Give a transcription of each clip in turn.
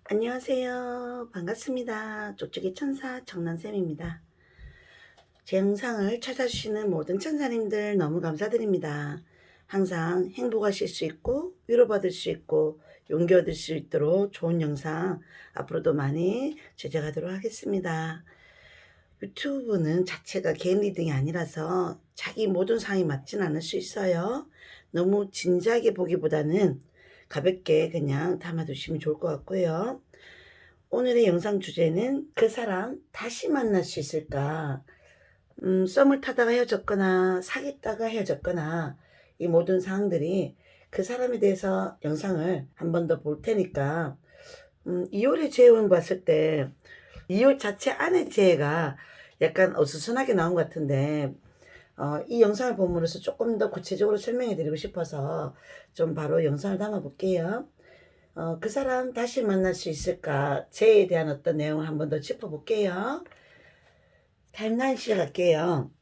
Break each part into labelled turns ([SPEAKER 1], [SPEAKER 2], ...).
[SPEAKER 1] 안녕하세요. 반갑습니다. 쪽쪽이 천사 정난쌤입니다. 제 영상을 찾아주시는 모든 천사님들 너무 감사드립니다. 항상 행복하실 수 있고 위로받을 수 있고 용기 얻을 수 있도록 좋은 영상 앞으로도 많이 제작하도록 하겠습니다. 유튜브는 자체가 개인 리딩이 아니라서 자기 모든 상황이 맞진 않을 수 있어요. 너무 진지하게 보기보다는 가볍게 그냥 담아두시면 좋을 것 같고요. 오늘의 영상 주제는 그 사람 다시 만날 수 있을까? 썸을 타다가 헤어졌거나 사귀다가 헤어졌거나 이 모든 상황들이 그 사람에 대해서 영상을 한 번 더 볼 테니까 이혼의 재원 봤을 때 이혼 자체 안의 재해가 약간 어수선하게 나온 것 같은데 이 영상을 보면서 조금 더 구체적으로 설명해 드리고 싶어서 좀 바로 영상을 담아 볼게요. 그 사람 다시 만날 수 있을까? 재에 대한 어떤 내용을 한 번 더 짚어볼게요. 타임라인 시작할게요.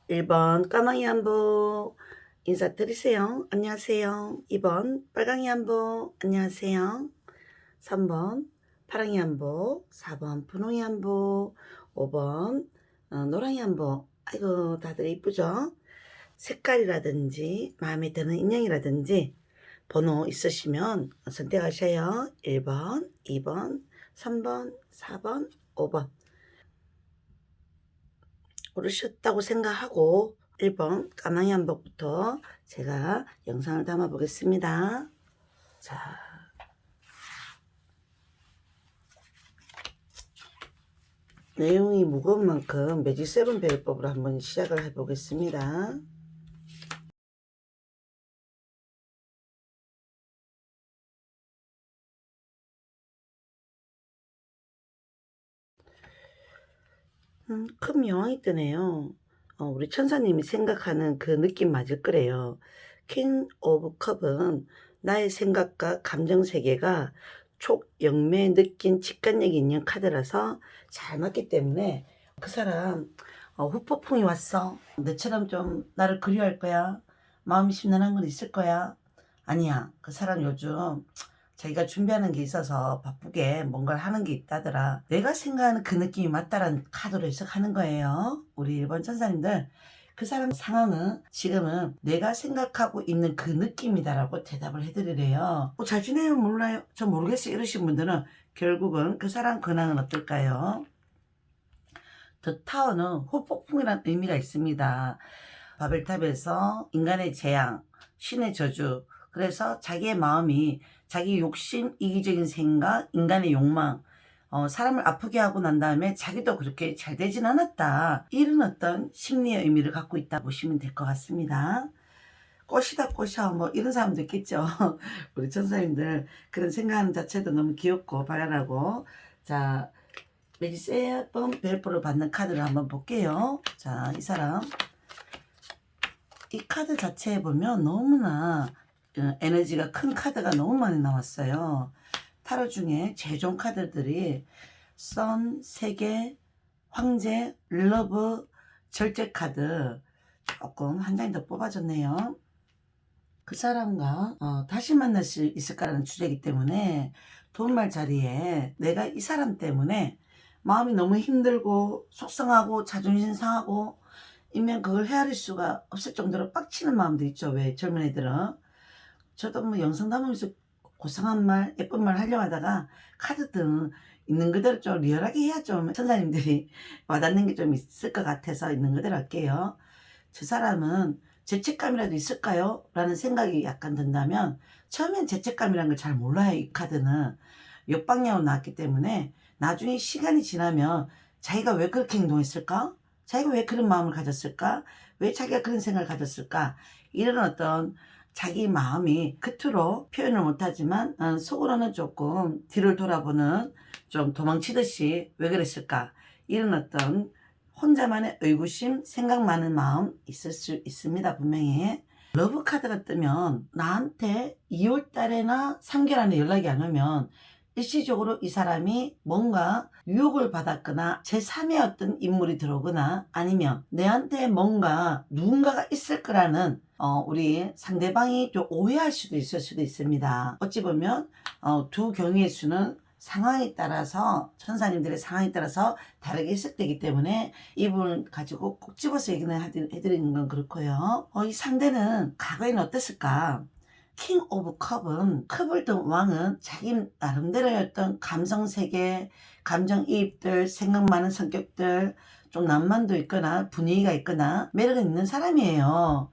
[SPEAKER 1] 1번 까망이 한복 인사드리세요. 안녕하세요. 2번 빨강이 한복 안녕하세요. 3번 파랑이 한복, 4번 분홍이 한복, 5번 노랑이 한복. 아이고 다들 이쁘죠? 색깔이라든지 마음에 드는 인형이라든지 번호 있으시면 선택하셔요. 1번, 2번, 3번, 4번, 5번. 고르셨다고 생각하고 1번 까망이 한복부터 제가 영상을 담아 보겠습니다. 자, 내용이 무거운 만큼 매직 7 배열법으로 한번 시작을 해 보겠습니다. 큰 명왕이 뜨네요. 우리 천사님이 생각하는 그 느낌 맞을 거래요. 퀸 오브 컵은 나의 생각과 감정 세계가 촉영매 느낀 직관력이 있는 카드라서 잘 맞기 때문에 그 사람 후폭풍이 왔어. 너처럼 좀 나를 그리워할 거야. 마음이 심란한 건 있을 거야. 아니야. 그 사람 요즘 자기가 준비하는 게 있어서 바쁘게 뭔가를 하는 게 있다더라. 내가 생각하는 그 느낌이 맞다라는 카드로 해석하는 거예요. 우리 1번 천사님들. 그 사람 상황은 지금은 내가 생각하고 있는 그 느낌이다라고 대답을 해드리래요. 잘 지내요? 몰라요? 저 모르겠어요. 이러신 분들은 결국은 그 사람 근황은 어떨까요? 더 타워는 후폭풍이라는 의미가 있습니다. 바벨탑에서 인간의 재앙, 신의 저주, 그래서 자기의 마음이 자기 욕심, 이기적인 생각, 인간의 욕망, 사람을 아프게 하고 난 다음에 자기도 그렇게 잘 되진 않았다. 이런 어떤 심리의 의미를 갖고 있다 보시면 될 것 같습니다. 꽃이다 꽃이야 뭐 이런 사람도 있겠죠. 우리 천사님들 그런 생각하는 자체도 너무 귀엽고 발랄하고. 자, 매직 세번 벨포를 받는 카드를 한번 볼게요. 자, 이 사람 이 카드 자체에 보면 너무나 에너지가 큰 카드가 너무 많이 나왔어요. 타로 중에 제일 좋은 카드들이 선, 세계, 황제, 러브, 절제 카드 조금 한 장이 더 뽑아줬네요. 그 사람과 다시 만날 수 있을까라는 주제이기 때문에 도움말 자리에 내가 이 사람 때문에 마음이 너무 힘들고 속상하고 자존심 상하고 이면 그걸 헤아릴 수가 없을 정도로 빡치는 마음도 있죠. 왜 젊은 애들은. 저도 뭐 영상 담으면서 고상한 말 예쁜 말 하려고 하다가 카드등 있는 그대로 좀 리얼하게 해야 좀 천사님들이 와닿는 게 좀 있을 것 같아서 있는 그대로 할게요. 저 사람은 죄책감이라도 있을까요? 라는 생각이 약간 든다면 처음엔 죄책감이라는 걸 잘 몰라요. 이 카드는 역방향으로 나왔기 때문에 나중에 시간이 지나면 자기가 왜 그렇게 행동했을까? 자기가 왜 그런 마음을 가졌을까? 왜 자기가 그런 생각을 가졌을까? 이런 어떤 자기 마음이 겉으로 표현을 못하지만 속으로는 조금 뒤를 돌아보는 좀 도망치듯이 왜 그랬을까? 이런 어떤 혼자만의 의구심, 생각 많은 마음 있을 수 있습니다. 분명히. 러브 카드가 뜨면 나한테 2월 달에나 3개월 안에 연락이 안 오면 일시적으로 이 사람이 뭔가 유혹을 받았거나 제3의 어떤 인물이 들어오거나 아니면 내한테 뭔가 누군가가 있을 거라는 우리 상대방이 좀 오해할 수도 있을 수도 있습니다. 어찌 보면 두 경우의 수는 상황에 따라서 천사님들의 상황에 따라서 다르게 해석되기 때문에 이 부분을 가지고 꼭 집어서 얘기는 해드리는 건 그렇고요. 이 상대는 과거에는 어땠을까? 킹 오브 컵은 컵을 든 왕은 자기 나름대로의 어떤 감성세계, 감정이입들, 생각 많은 성격들, 좀 낭만도 있거나 분위기가 있거나 매력이 있는 사람이에요.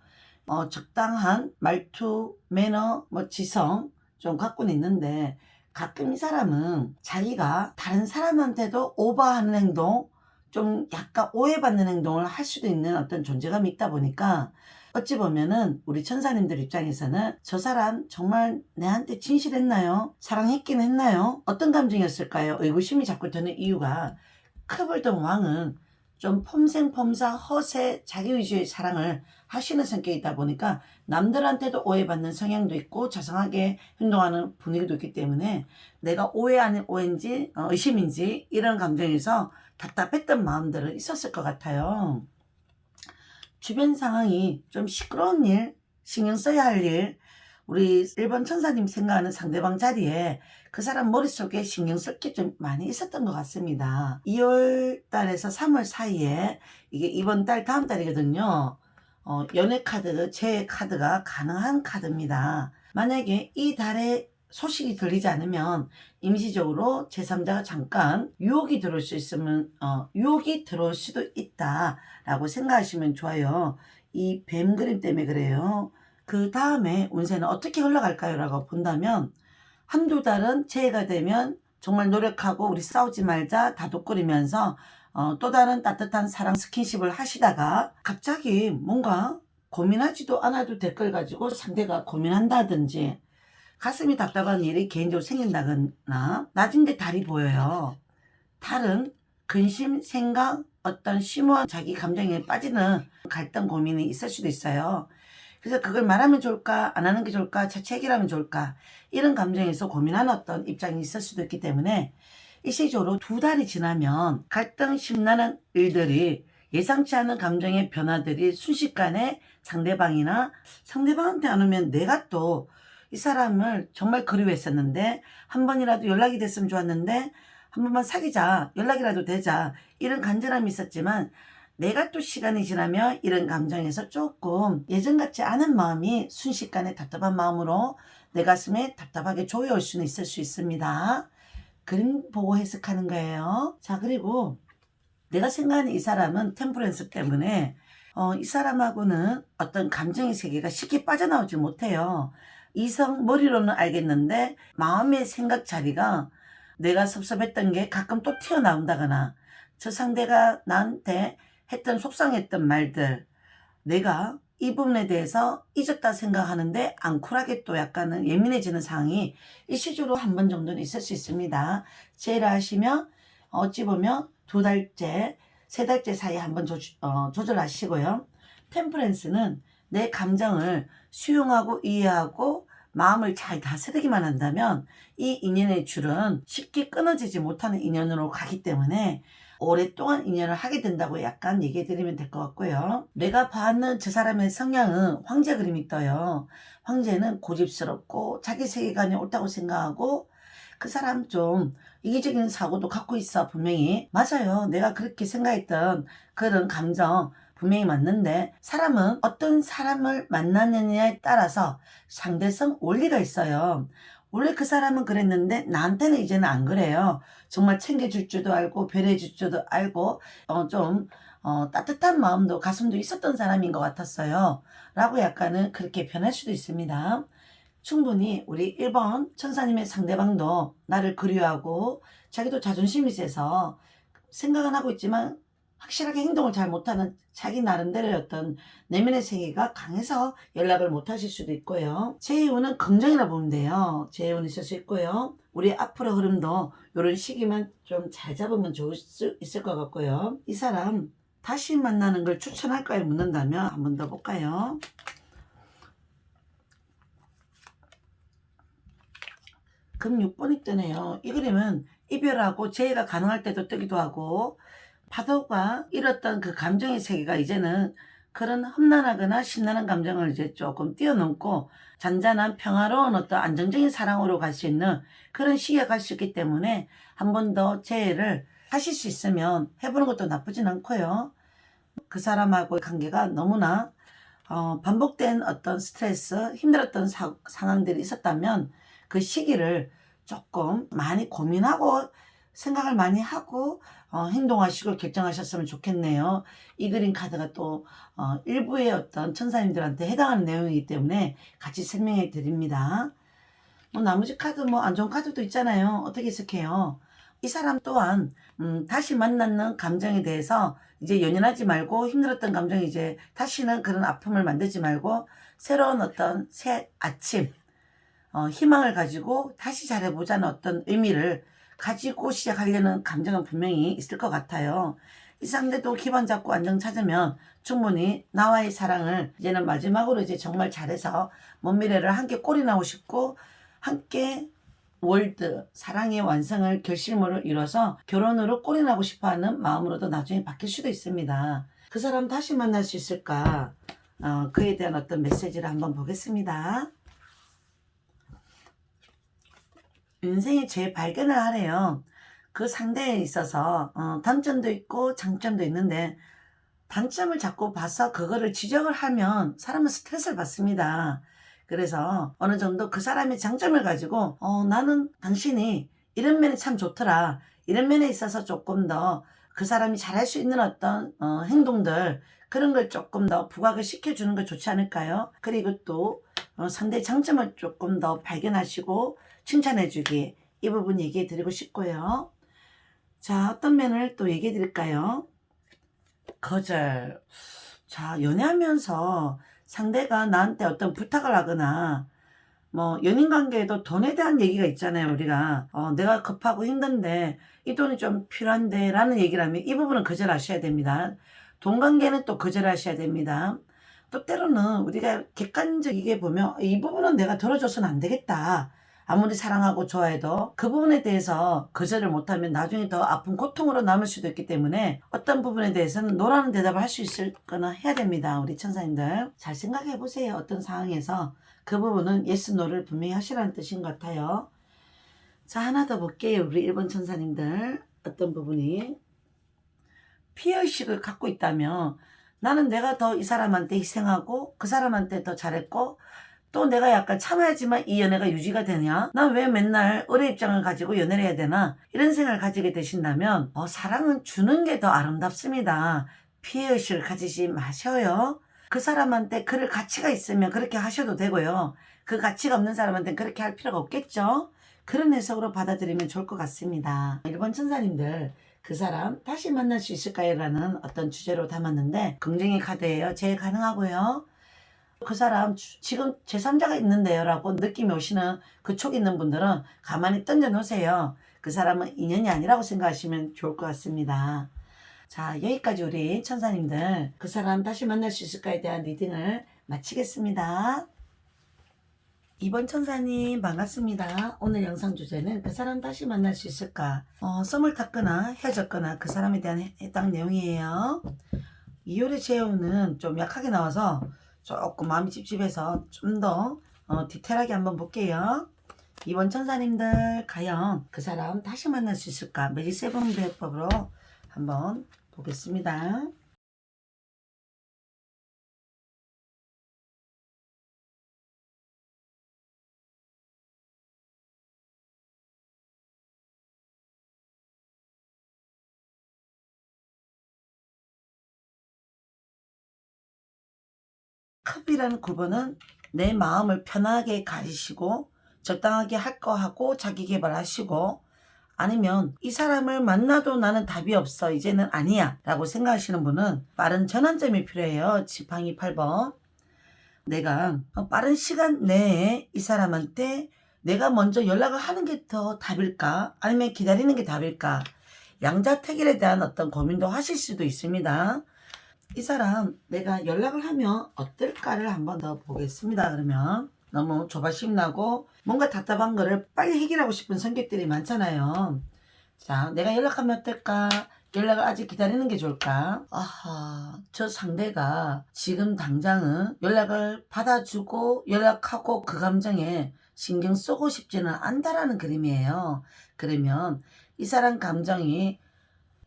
[SPEAKER 1] 적당한 말투, 매너, 지성 좀 갖고는 있는데 가끔 이 사람은 자기가 다른 사람한테도 오버하는 행동, 좀 약간 오해받는 행동을 할 수도 있는 어떤 존재감이 있다 보니까 어찌 보면은 우리 천사님들 입장에서는 저 사람 정말 내한테 진실했나요? 사랑했긴 했나요? 어떤 감정이었을까요? 의구심이 자꾸 드는 이유가 컵을 든 왕은 좀 폼생폼사 허세 자기 위주의 사랑을 하시는 성격이다 보니까 남들한테도 오해받는 성향도 있고 자상하게 행동하는 분위기도 있기 때문에 내가 오해 아닌 오해인지 의심인지 이런 감정에서 답답했던 마음들은 있었을 것 같아요. 주변 상황이 좀 시끄러운 일, 신경 써야 할 일, 우리 1번 천사님 생각하는 상대방 자리에 그 사람 머릿속에 신경 쓸 게 좀 많이 있었던 것 같습니다. 2월 달에서 3월 사이에 이게 이번 달 다음 달이거든요. 연애 카드, 제 카드가 가능한 카드입니다. 만약에 이 달에 소식이 들리지 않으면 임시적으로 제3자가 잠깐 유혹이 들어올 수 있으면 유혹이 들어올 수도 있다라고 생각하시면 좋아요. 이 뱀 그림 때문에 그래요. 그 다음에 운세는 어떻게 흘러갈까요? 라고 본다면 한두 달은 새해가 되면 정말 노력하고 우리 싸우지 말자 다독거리면서 또 다른 따뜻한 사랑 스킨십을 하시다가 갑자기 뭔가 고민하지도 않아도 될 걸 가지고 상대가 고민한다든지 가슴이 답답한 일이 개인적으로 생긴다거나 낮은데 달이 보여요. 달은 근심, 생각, 어떤 심오한 자기 감정에 빠지는 갈등 고민이 있을 수도 있어요. 그래서 그걸 말하면 좋을까 안 하는 게 좋을까 자체 해결하면 좋을까 이런 감정에서 고민하는 어떤 입장이 있을 수도 있기 때문에 일시적으로 2달이 지나면 갈등 심란한 일들이 예상치 않은 감정의 변화들이 순식간에 상대방이나 상대방한테 안 오면 내가 또 이 사람을 정말 그리워했었는데 한 번이라도 연락이 됐으면 좋았는데 한 번만 사귀자 연락이라도 되자 이런 간절함이 있었지만 내가 또 시간이 지나면 이런 감정에서 조금 예전 같지 않은 마음이 순식간에 답답한 마음으로 내 가슴에 답답하게 조여올 수는 있을 수 있습니다. 그림 보고 해석하는 거예요. 자, 그리고 내가 생각하는 이 사람은 템퍼런스 때문에 이 사람하고는 어떤 감정의 세계가 쉽게 빠져나오지 못해요. 이성 머리로는 알겠는데 마음의 생각 자리가 내가 섭섭했던 게 가끔 또 튀어나온다거나 저 상대가 나한테 했던 속상했던 말들 내가 이 부분에 대해서 잊었다 생각하는데 앙쿨하게 또 약간은 예민해지는 상황이 일시적으로 한 번 정도는 있을 수 있습니다. 제일 하시면 어찌 보면 2달째, 3달째 사이에 한번 조절하시고요. 템퍼런스는 내 감정을 수용하고 이해하고 마음을 잘 다스리기만 한다면 이 인연의 줄은 쉽게 끊어지지 못하는 인연으로 가기 때문에 오랫동안 인연을 하게 된다고 약간 얘기해 드리면 될 것 같고요. 내가 봤는 저 사람의 성향은 황제 그림이 떠요. 황제는 고집스럽고 자기 세계관이 옳다고 생각하고 그 사람 좀 이기적인 사고도 갖고 있어. 분명히 맞아요. 내가 그렇게 생각했던 그런 감정 분명히 맞는데 사람은 어떤 사람을 만나느냐에 따라서 상대성 원리가 있어요. 원래 그 사람은 그랬는데 나한테는 이제는 안 그래요. 정말 챙겨줄 줄도 알고 배려해 줄 줄도 알고 좀 따뜻한 마음도 가슴도 있었던 사람인 것 같았어요. 라고 약간은 그렇게 변할 수도 있습니다. 충분히 우리 1번 천사님의 상대방도 나를 그리워하고 자기도 자존심이 세서 생각은 하고 있지만 확실하게 행동을 잘 못하는 자기 나름대로의 어떤 내면의 세계가 강해서 연락을 못 하실 수도 있고요. 제2호는 긍정이라 보면 돼요. 제2호는 있을 수 있고요. 우리 앞으로 흐름도 이런 시기만 좀 잘 잡으면 좋을 수 있을 것 같고요. 이 사람 다시 만나는 걸 추천할까요? 묻는다면 한 번 더 볼까요? 금 6번이 뜨네요. 이 그림은 이별하고 재회가 가능할 때도 뜨기도 하고 파도가 잃었던 그 감정의 세계가 이제는 그런 험난하거나 신나는 감정을 이제 조금 뛰어넘고 잔잔한 평화로운 어떤 안정적인 사랑으로 갈 수 있는 그런 시기가 갈 수 있기 때문에 한 번 더 재회를 하실 수 있으면 해보는 것도 나쁘진 않고요. 그 사람하고의 관계가 너무나 반복된 어떤 스트레스, 힘들었던 상황들이 있었다면 그 시기를 조금 많이 고민하고 생각을 많이 하고 행동하시고 결정하셨으면 좋겠네요. 이 그림 카드가 또 일부의 어떤 천사님들한테 해당하는 내용이기 때문에 같이 설명해 드립니다. 나머지 카드 안 좋은 카드도 있잖아요. 어떻게 해석해요? 이 사람 또한 다시 만나는 감정에 대해서 이제 연연하지 말고 힘들었던 감정이 이제 다시는 그런 아픔을 만들지 말고 새로운 어떤 새 아침 희망을 가지고 다시 잘해보자는 어떤 의미를 가지고 시작하려는 감정은 분명히 있을 것 같아요. 이 상대도 기반 잡고 안정 찾으면 충분히 나와의 사랑을 이제는 마지막으로 이제 정말 잘해서 먼 미래를 함께 꼴이나고 싶고 함께 월드 사랑의 완성을 결실물을 이뤄서 결혼으로 꼴이나고 싶어하는 마음으로도 나중에 바뀔 수도 있습니다. 그 사람 다시 만날 수 있을까? 그에 대한 어떤 메시지를 한번 보겠습니다. 인생의 재발견을 하래요. 그 상대에 있어서 단점도 있고 장점도 있는데 단점을 자꾸 봐서 그거를 지적을 하면 사람은 스트레스를 받습니다. 그래서 어느 정도 그 사람의 장점을 가지고 나는 당신이 이런 면이 참 좋더라. 이런 면에 있어서 조금 더 그 사람이 잘할 수 있는 어떤 행동들 그런 걸 조금 더 부각을 시켜주는 거 좋지 않을까요? 그리고 또 상대의 장점을 조금 더 발견하시고 칭찬해주기 이 부분 얘기해 드리고 싶고요. 자, 어떤 면을 또 얘기해 드릴까요? 거절. 자, 연애하면서 상대가 나한테 어떤 부탁을 하거나 연인 관계에도 돈에 대한 얘기가 있잖아요. 우리가 내가 급하고 힘든데 이 돈이 좀 필요한데 라는 얘기를 하면 이 부분은 거절하셔야 됩니다. 돈 관계는 또 거절하셔야 됩니다. 또 때로는 우리가 객관적이게 보면 이 부분은 내가 들어줘서는 안 되겠다. 아무리 사랑하고 좋아해도 그 부분에 대해서 거절을 못하면 나중에 더 아픈 고통으로 남을 수도 있기 때문에 어떤 부분에 대해서는 노라는 대답을 할 수 있을 거나 해야 됩니다. 우리 천사님들 잘 생각해 보세요. 어떤 상황에서 그 부분은 yes, no를 분명히 하시라는 뜻인 것 같아요. 자, 하나 더 볼게요. 우리 1번 천사님들 어떤 부분이 피해의식을 갖고 있다면 나는 내가 더 이 사람한테 희생하고 그 사람한테 더 잘했고 또 내가 약간 참아야지만 이 연애가 유지가 되냐? 난 왜 맨날 을의 입장을 가지고 연애를 해야 되나? 이런 생각을 가지게 되신다면 사랑은 주는 게 더 아름답습니다. 피해의식을 가지지 마셔요. 그 사람한테 그럴 가치가 있으면 그렇게 하셔도 되고요. 그 가치가 없는 사람한테는 그렇게 할 필요가 없겠죠? 그런 해석으로 받아들이면 좋을 것 같습니다. 1번 천사님들 그 사람 다시 만날 수 있을까요? 라는 어떤 주제로 담았는데 긍정의 카드예요. 제일 가능하고요. 그 사람 지금 제3자가 있는데요 라고 느낌이 오시는 그 촉 있는 분들은 가만히 던져 놓으세요. 그 사람은 인연이 아니라고 생각하시면 좋을 것 같습니다. 자, 여기까지 우리 천사님들 그 사람 다시 만날 수 있을까에 대한 리딩을 마치겠습니다. 2번 천사님 반갑습니다. 오늘 영상 주제는 그 사람 다시 만날 수 있을까? 썸을 탔거나 헤어졌거나 그 사람에 대한 해당 내용이에요. 2월의 제호는 좀 약하게 나와서 조금 마음이 찝찝해서 좀 더 디테일하게 한번 볼게요. 2번 천사님들 과연 그 사람 다시 만날 수 있을까? 매직 세븐 배법으로 한번 보겠습니다. 컵이라는 9번은 내 마음을 편하게 가지시고 적당하게 할 거 하고 자기 개발하시고 아니면 이 사람을 만나도 나는 답이 없어 이제는 아니야 라고 생각하시는 분은 빠른 전환점이 필요해요. 지팡이 8번 내가 빠른 시간 내에 이 사람한테 내가 먼저 연락을 하는 게 더 답일까 아니면 기다리는 게 답일까 양자택일에 대한 어떤 고민도 하실 수도 있습니다. 이 사람 내가 연락을 하면 어떨까를 한번 더 보겠습니다. 그러면 너무 조바심 나고 뭔가 답답한 거를 빨리 해결하고 싶은 성격들이 많잖아요. 자, 내가 연락하면 어떨까? 연락을 아직 기다리는 게 좋을까? 아하, 저 상대가 지금 당장은 연락을 받아주고 연락하고 그 감정에 신경 쓰고 싶지는 않다라는 그림이에요. 그러면 이 사람 감정이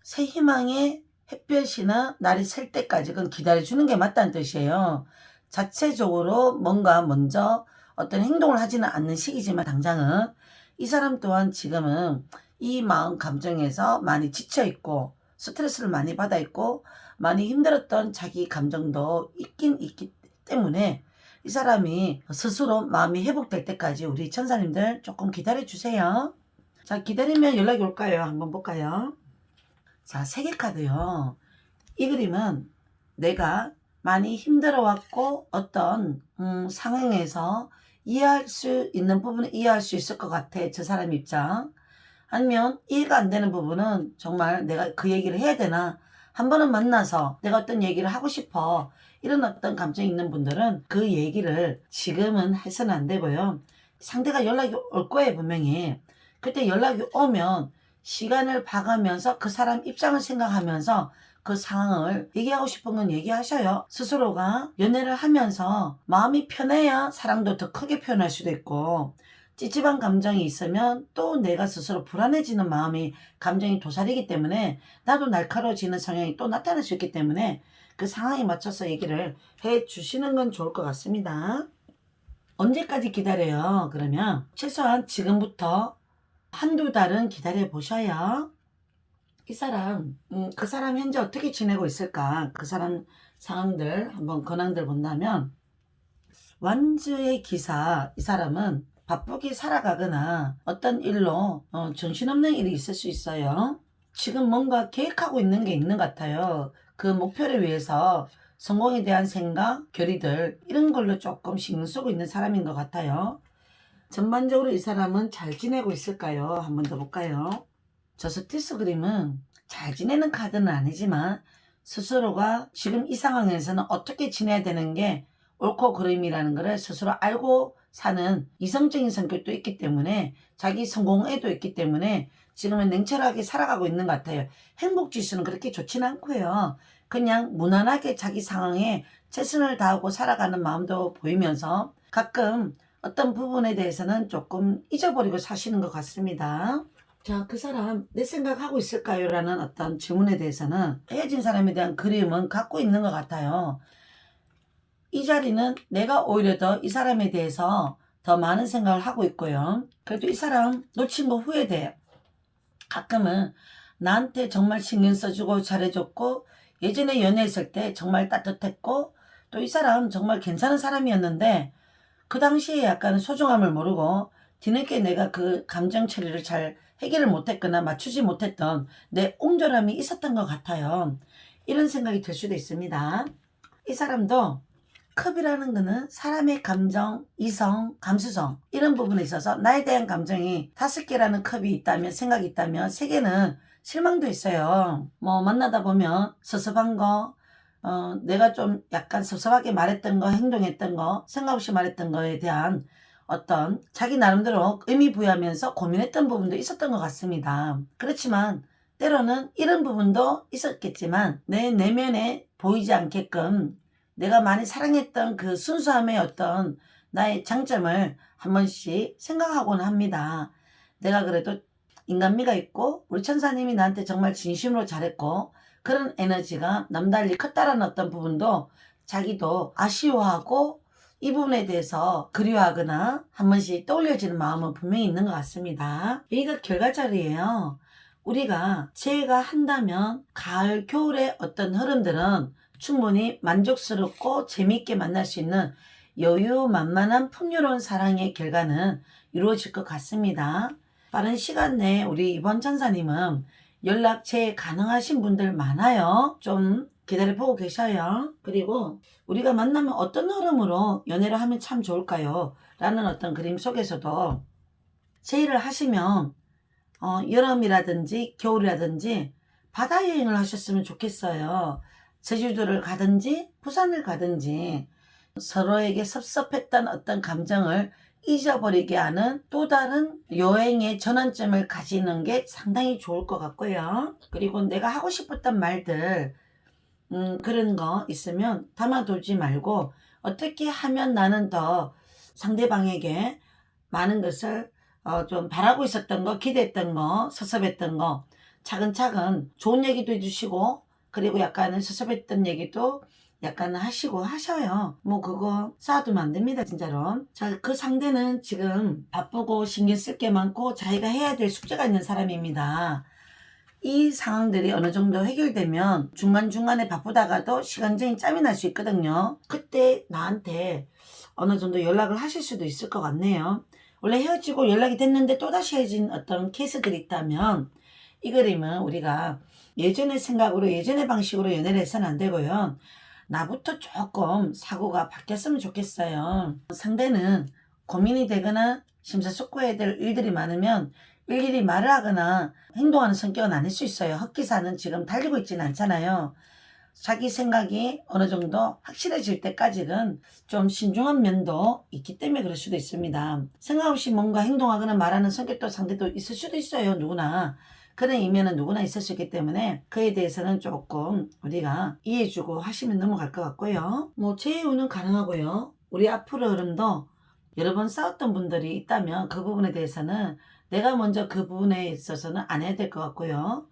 [SPEAKER 1] 새 희망의 햇볕이나 날이 셀 때까지 그건 기다려주는 게 맞다는 뜻이에요. 자체적으로 뭔가 먼저 어떤 행동을 하지는 않는 시기지만 당장은 이 사람 또한 지금은 이 마음 감정에서 많이 지쳐있고 스트레스를 많이 받아있고 많이 힘들었던 자기 감정도 있긴 있기 때문에 이 사람이 스스로 마음이 회복될 때까지 우리 천사님들 조금 기다려주세요. 자, 기다리면 연락이 올까요? 한번 볼까요? 자, 세계 카드요. 이 그림은 내가 많이 힘들어왔고 어떤 상황에서 이해할 수 있는 부분은 이해할 수 있을 것 같아. 저 사람 입장. 아니면 이해가 안 되는 부분은 정말 내가 그 얘기를 해야 되나? 한 번은 만나서 내가 어떤 얘기를 하고 싶어. 이런 어떤 감정이 있는 분들은 그 얘기를 지금은 해서는 안 되고요. 상대가 연락이 올 거예요, 분명히. 그때 연락이 오면 시간을 봐가면서 그 사람 입장을 생각하면서 그 상황을 얘기하고 싶은 건 얘기하셔요. 스스로가 연애를 하면서 마음이 편해야 사랑도 더 크게 표현할 수도 있고 찝찝한 감정이 있으면 또 내가 스스로 불안해지는 마음이 감정이 도사리기 때문에 나도 날카로워지는 성향이 또 나타날 수 있기 때문에 그 상황에 맞춰서 얘기를 해 주시는 건 좋을 것 같습니다. 언제까지 기다려요? 그러면 최소한 지금부터 한두 달은 기다려 보셔요. 이 사람, 그 사람 현재 어떻게 지내고 있을까? 그 사람 상황들, 한번 근황들 본다면, 완주의 기사, 이 사람은 바쁘게 살아가거나 어떤 일로 정신없는 일이 있을 수 있어요. 지금 뭔가 계획하고 있는 게 있는 것 같아요. 그 목표를 위해서 성공에 대한 생각, 결의들, 이런 걸로 조금 신경 쓰고 있는 사람인 것 같아요. 전반적으로 이 사람은 잘 지내고 있을까요? 한번 더 볼까요? 저스티스 그림은 잘 지내는 카드는 아니지만 스스로가 지금 이 상황에서는 어떻게 지내야 되는 게 옳고 그름이라는 것을 스스로 알고 사는 이성적인 성격도 있기 때문에 자기 성공에도 있기 때문에 지금은 냉철하게 살아가고 있는 것 같아요. 행복지수는 그렇게 좋지는 않고요. 그냥 무난하게 자기 상황에 최선을 다하고 살아가는 마음도 보이면서 가끔 어떤 부분에 대해서는 조금 잊어버리고 사시는 것 같습니다. 자, 그 사람 내 생각하고 있을까요? 라는 어떤 질문에 대해서는 헤어진 사람에 대한 그림은 갖고 있는 것 같아요. 이 자리는 내가 오히려 더 이 사람에 대해서 더 많은 생각을 하고 있고요. 그래도 이 사람 놓친 거 후회돼요. 가끔은 나한테 정말 신경 써주고 잘해줬고 예전에 연애했을 때 정말 따뜻했고 또 이 사람 정말 괜찮은 사람이었는데 그 당시에 약간 소중함을 모르고 뒤늦게 내가 그 감정 처리를 잘 해결을 못했거나 맞추지 못했던 내 옹졸함이 있었던 것 같아요. 이런 생각이 들 수도 있습니다. 이 사람도 컵이라는 거는 사람의 감정, 이성, 감수성 이런 부분에 있어서 나에 대한 감정이 5개라는 컵이 있다면 생각이 있다면 3개는 실망도 있어요. 뭐 만나다 보면 섭섭한 거 내가 좀 약간 섭섭하게 말했던 거, 행동했던 거, 생각 없이 말했던 거에 대한 어떤 자기 나름대로 의미 부여하면서 고민했던 부분도 있었던 것 같습니다. 그렇지만 때로는 이런 부분도 있었겠지만 내 내면에 보이지 않게끔 내가 많이 사랑했던 그 순수함의 어떤 나의 장점을 한 번씩 생각하곤 합니다. 내가 그래도 인간미가 있고 우리 천사님이 나한테 정말 진심으로 잘했고 그런 에너지가 남달리 컸다라는 어떤 부분도 자기도 아쉬워하고 이 부분에 대해서 그리워하거나 한 번씩 떠올려지는 마음은 분명히 있는 것 같습니다. 여기가 결과자리예요. 우리가 제가 한다면 가을, 겨울의 어떤 흐름들은 충분히 만족스럽고 재미있게 만날 수 있는 여유만만한 풍요로운 사랑의 결과는 이루어질 것 같습니다. 빠른 시간 내에 우리 이번 천사님은 연락 가능하신 분들 많아요. 좀 기다려보고 계셔요. 그리고 우리가 만나면 어떤 흐름으로 연애를 하면 참 좋을까요? 라는 어떤 그림 속에서도 제의를 하시면 여름이라든지 겨울이라든지 바다 여행을 하셨으면 좋겠어요. 제주도를 가든지 부산을 가든지 서로에게 섭섭했던 어떤 감정을 잊어버리게 하는 또 다른 여행의 전환점을 가지는 게 상당히 좋을 것 같고요. 그리고 내가 하고 싶었던 말들 그런 거 있으면 담아두지 말고 어떻게 하면 나는 더 상대방에게 많은 것을 좀 바라고 있었던 거, 기대했던 거, 섭섭했던 거 차근차근 좋은 얘기도 해주시고 그리고 약간은 섭섭했던 얘기도 약간 하시고 하셔요. 뭐 그거 쌓아두면 안 됩니다 진짜로. 자, 그 상대는 지금 바쁘고 신경 쓸 게 많고 자기가 해야 될 숙제가 있는 사람입니다. 이 상황들이 어느 정도 해결되면 중간중간에 바쁘다가도 시간적인 짬이 날 수 있거든요. 그때 나한테 어느 정도 연락을 하실 수도 있을 것 같네요. 원래 헤어지고 연락이 됐는데 또다시 헤어진 어떤 케이스들이 있다면 이 그림은 우리가 예전의 생각으로 예전의 방식으로 연애를 해서는 안 되고요. 나부터 조금 사고가 바뀌었으면 좋겠어요. 상대는 고민이 되거나 심사숙고해야 될 일들이 많으면 일일이 말을 하거나 행동하는 성격은 아닐 수 있어요. 흑기사는 지금 달리고 있지는 않잖아요. 자기 생각이 어느 정도 확실해질 때까지는 좀 신중한 면도 있기 때문에 그럴 수도 있습니다. 생각 없이 뭔가 행동하거나 말하는 성격도 상대도 있을 수도 있어요. 누구나. 그런 이면은 누구나 있을 수 있기 때문에 그에 대해서는 조금 우리가 이해해주고 하시면 넘어갈 것 같고요. 뭐 재회는 가능하고요. 우리 앞으로 흐름도 여러 번 싸웠던 분들이 있다면 그 부분에 대해서는 내가 먼저 그 부분에 있어서는 안 해야 될 것 같고요.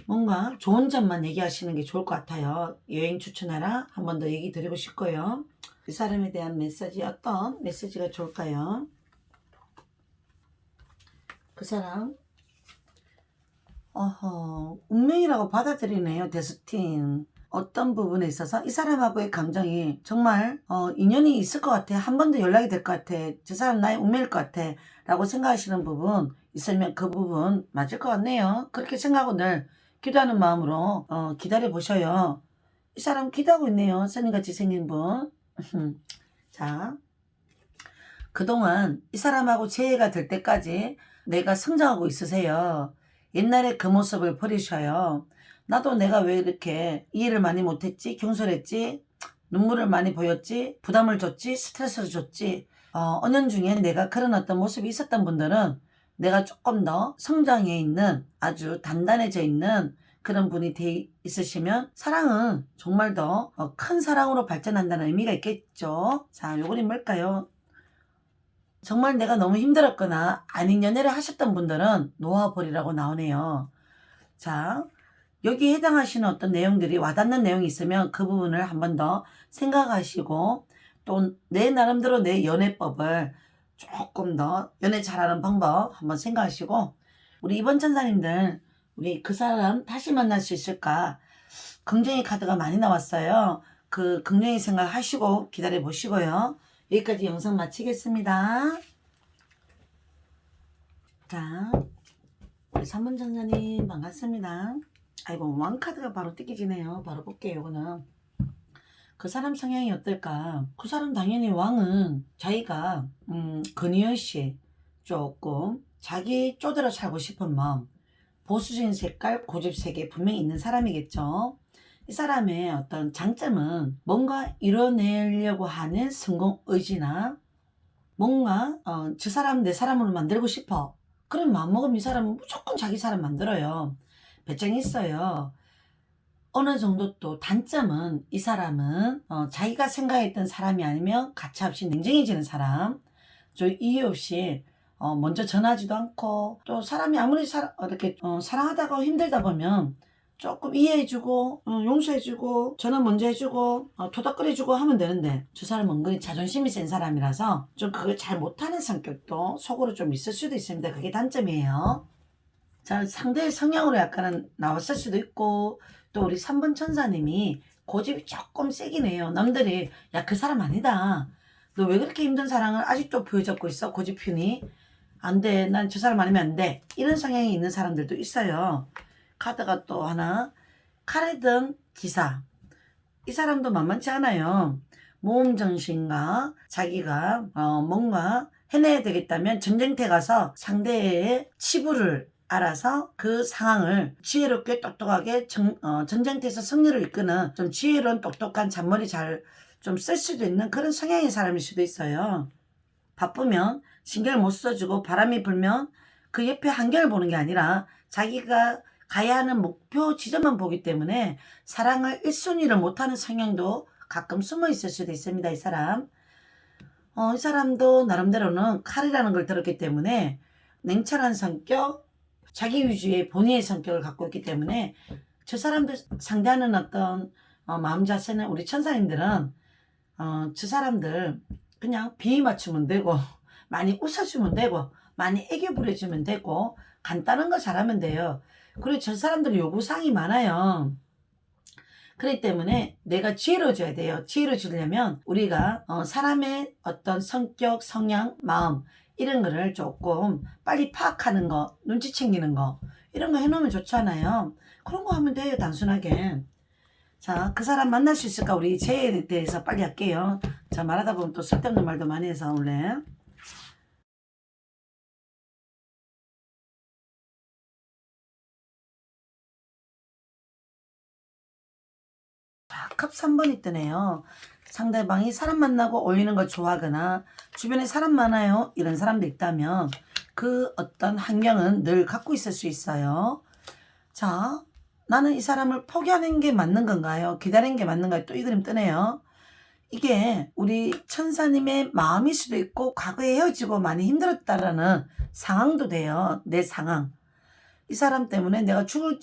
[SPEAKER 1] 뭔가 좋은 점만 얘기하시는 게 좋을 것 같아요. 여행 추천하라 한 번 더 얘기 드리고 싶고요. 이 사람에 대한 메시지 어떤 메시지가 좋을까요? 그 사람 운명이라고 받아들이네요. 데스틴. 어떤 부분에 있어서 이 사람하고의 감정이 정말 인연이 있을 것 같아. 한 번 더 연락이 될 것 같아. 저 사람 나의 운명일 것 같아. 라고 생각하시는 부분 있으면 그 부분 맞을 것 같네요. 그렇게 생각하고 늘 기도하는 마음으로 기다려 보셔요. 이 사람 기도하고 있네요. 선생님같이 생긴 분. 자, 그동안 이 사람하고 재회가 될 때까지 내가 성장하고 있으세요. 옛날에 그 모습을 버리셔요. 나도 내가 왜 이렇게 이해를 많이 못했지, 경솔했지, 눈물을 많이 보였지, 부담을 줬지, 스트레스를 줬지. 은연중에 내가 그런 어떤 모습이 있었던 분들은 내가 조금 더 성장해 있는 아주 단단해져 있는 그런 분이 돼 있으시면 사랑은 정말 더 큰 사랑으로 발전한다는 의미가 있겠죠. 자, 요 그림 뭘까요? 정말 내가 너무 힘들었거나 아닌 연애를 하셨던 분들은 놓아버리라고 나오네요. 자, 여기에 해당하시는 어떤 내용들이 와닿는 내용이 있으면 그 부분을 한 번 더 생각하시고 또 내 나름대로 내 연애법을 조금 더 연애 잘하는 방법 한번 생각하시고 우리 이번 천사님들 우리 그 사람 다시 만날 수 있을까? 긍정의 카드가 많이 나왔어요. 그 긍정의 생각 하시고 기다려 보시고요. 여기까지 영상 마치겠습니다. 자, 우리 3번 천사님 반갑습니다. 아이고 왕카드가 바로 뜯기지네요. 바로 볼게요. 이거는 그 사람 성향이 어떨까? 그 사람 당연히 왕은 자기가 근위의식 조금 자기 쪼들어 살고 싶은 마음 보수적인 색깔 고집색이 분명히 있는 사람이겠죠. 이 사람의 어떤 장점은 뭔가 이뤄내려고 하는 성공 의지나 뭔가 저 사람 내 사람으로 만들고 싶어 그런 마음먹으면 이 사람은 무조건 자기 사람 만들어요. 배짱이 있어요. 어느 정도 또 단점은 이 사람은 자기가 생각했던 사람이 아니면 가차없이 냉정해지는 사람 저 이유 없이 먼저 전하지도 않고 또 사람이 아무리 이렇게 사랑하다가 힘들다 보면 조금 이해해주고 용서해주고 전화 먼저 해주고 토닥거려주고 하면 되는데 저 사람은 은근히 자존심이 센 사람이라서 좀 그걸 잘 못하는 성격도 속으로 좀 있을 수도 있습니다. 그게 단점이에요. 자, 상대의 성향으로 약간은 나왔을 수도 있고 또 우리 3번 천사님이 고집이 조금 세긴 해요. 남들이 야 그 사람 아니다. 너 왜 그렇게 힘든 사랑을 아직도 보여잡고 있어? 고집 피우니? 안 돼. 난 저 사람 아니면 안 돼. 이런 성향이 있는 사람들도 있어요. 카드가 또 하나. 칼을 든 기사. 이 사람도 만만치 않아요. 모험정신과 자기가 뭔가 해내야 되겠다면 전쟁터에 가서 상대의 치부를 알아서 그 상황을 지혜롭게 똑똑하게 전쟁터에서 승리를 이끄는 좀 지혜로운 똑똑한 잔머리 잘 좀 쓸 수도 있는 그런 성향의 사람일 수도 있어요. 바쁘면 신경을 못 써주고 바람이 불면 그 옆에 환경을 보는 게 아니라 자기가 가야 하는 목표 지점만 보기 때문에 사랑을 1순위를 못하는 성향도 가끔 숨어 있을 수도 있습니다. 이 사람. 이 사람도 나름대로는 칼이라는 걸 들었기 때문에 냉철한 성격, 자기 위주의 본의의 성격을 갖고 있기 때문에 저 사람들 상대하는 어떤 마음 자세는 우리 천사님들은 저 사람들 그냥 비위 맞추면 되고 많이 웃어주면 되고 많이 애교 부려주면 되고 간단한 거 잘하면 돼요. 그리고 저 사람들 요구사항이 많아요. 그렇기 때문에 내가 지혜로 줘야 돼요. 지혜로 주려면 우리가 사람의 어떤 성격, 성향, 마음 이런 거를 조금 빨리 파악하는 거, 눈치 챙기는 거 이런 거 해놓으면 좋잖아요. 그런 거 하면 돼요. 단순하게. 자, 그 사람 만날 수 있을까? 우리 재해에 대해서 빨리 할게요. 자, 말하다 보면 또 쓸데없는 말도 많이 해서 원래. 자, 컵 3번이 뜨네요. 상대방이 사람 만나고 어울리는 걸 좋아하거나 주변에 사람 많아요 이런 사람도 있다면 그 어떤 환경은 늘 갖고 있을 수 있어요. 자, 나는 이 사람을 포기하는 게 맞는 건가요? 기다리는 게 맞는가요? 또 이 그림 뜨네요. 이게 우리 천사님의 마음일 수도 있고 과거에 헤어지고 많이 힘들었다라는 상황도 돼요. 내 상황. 이 사람 때문에 내가 죽을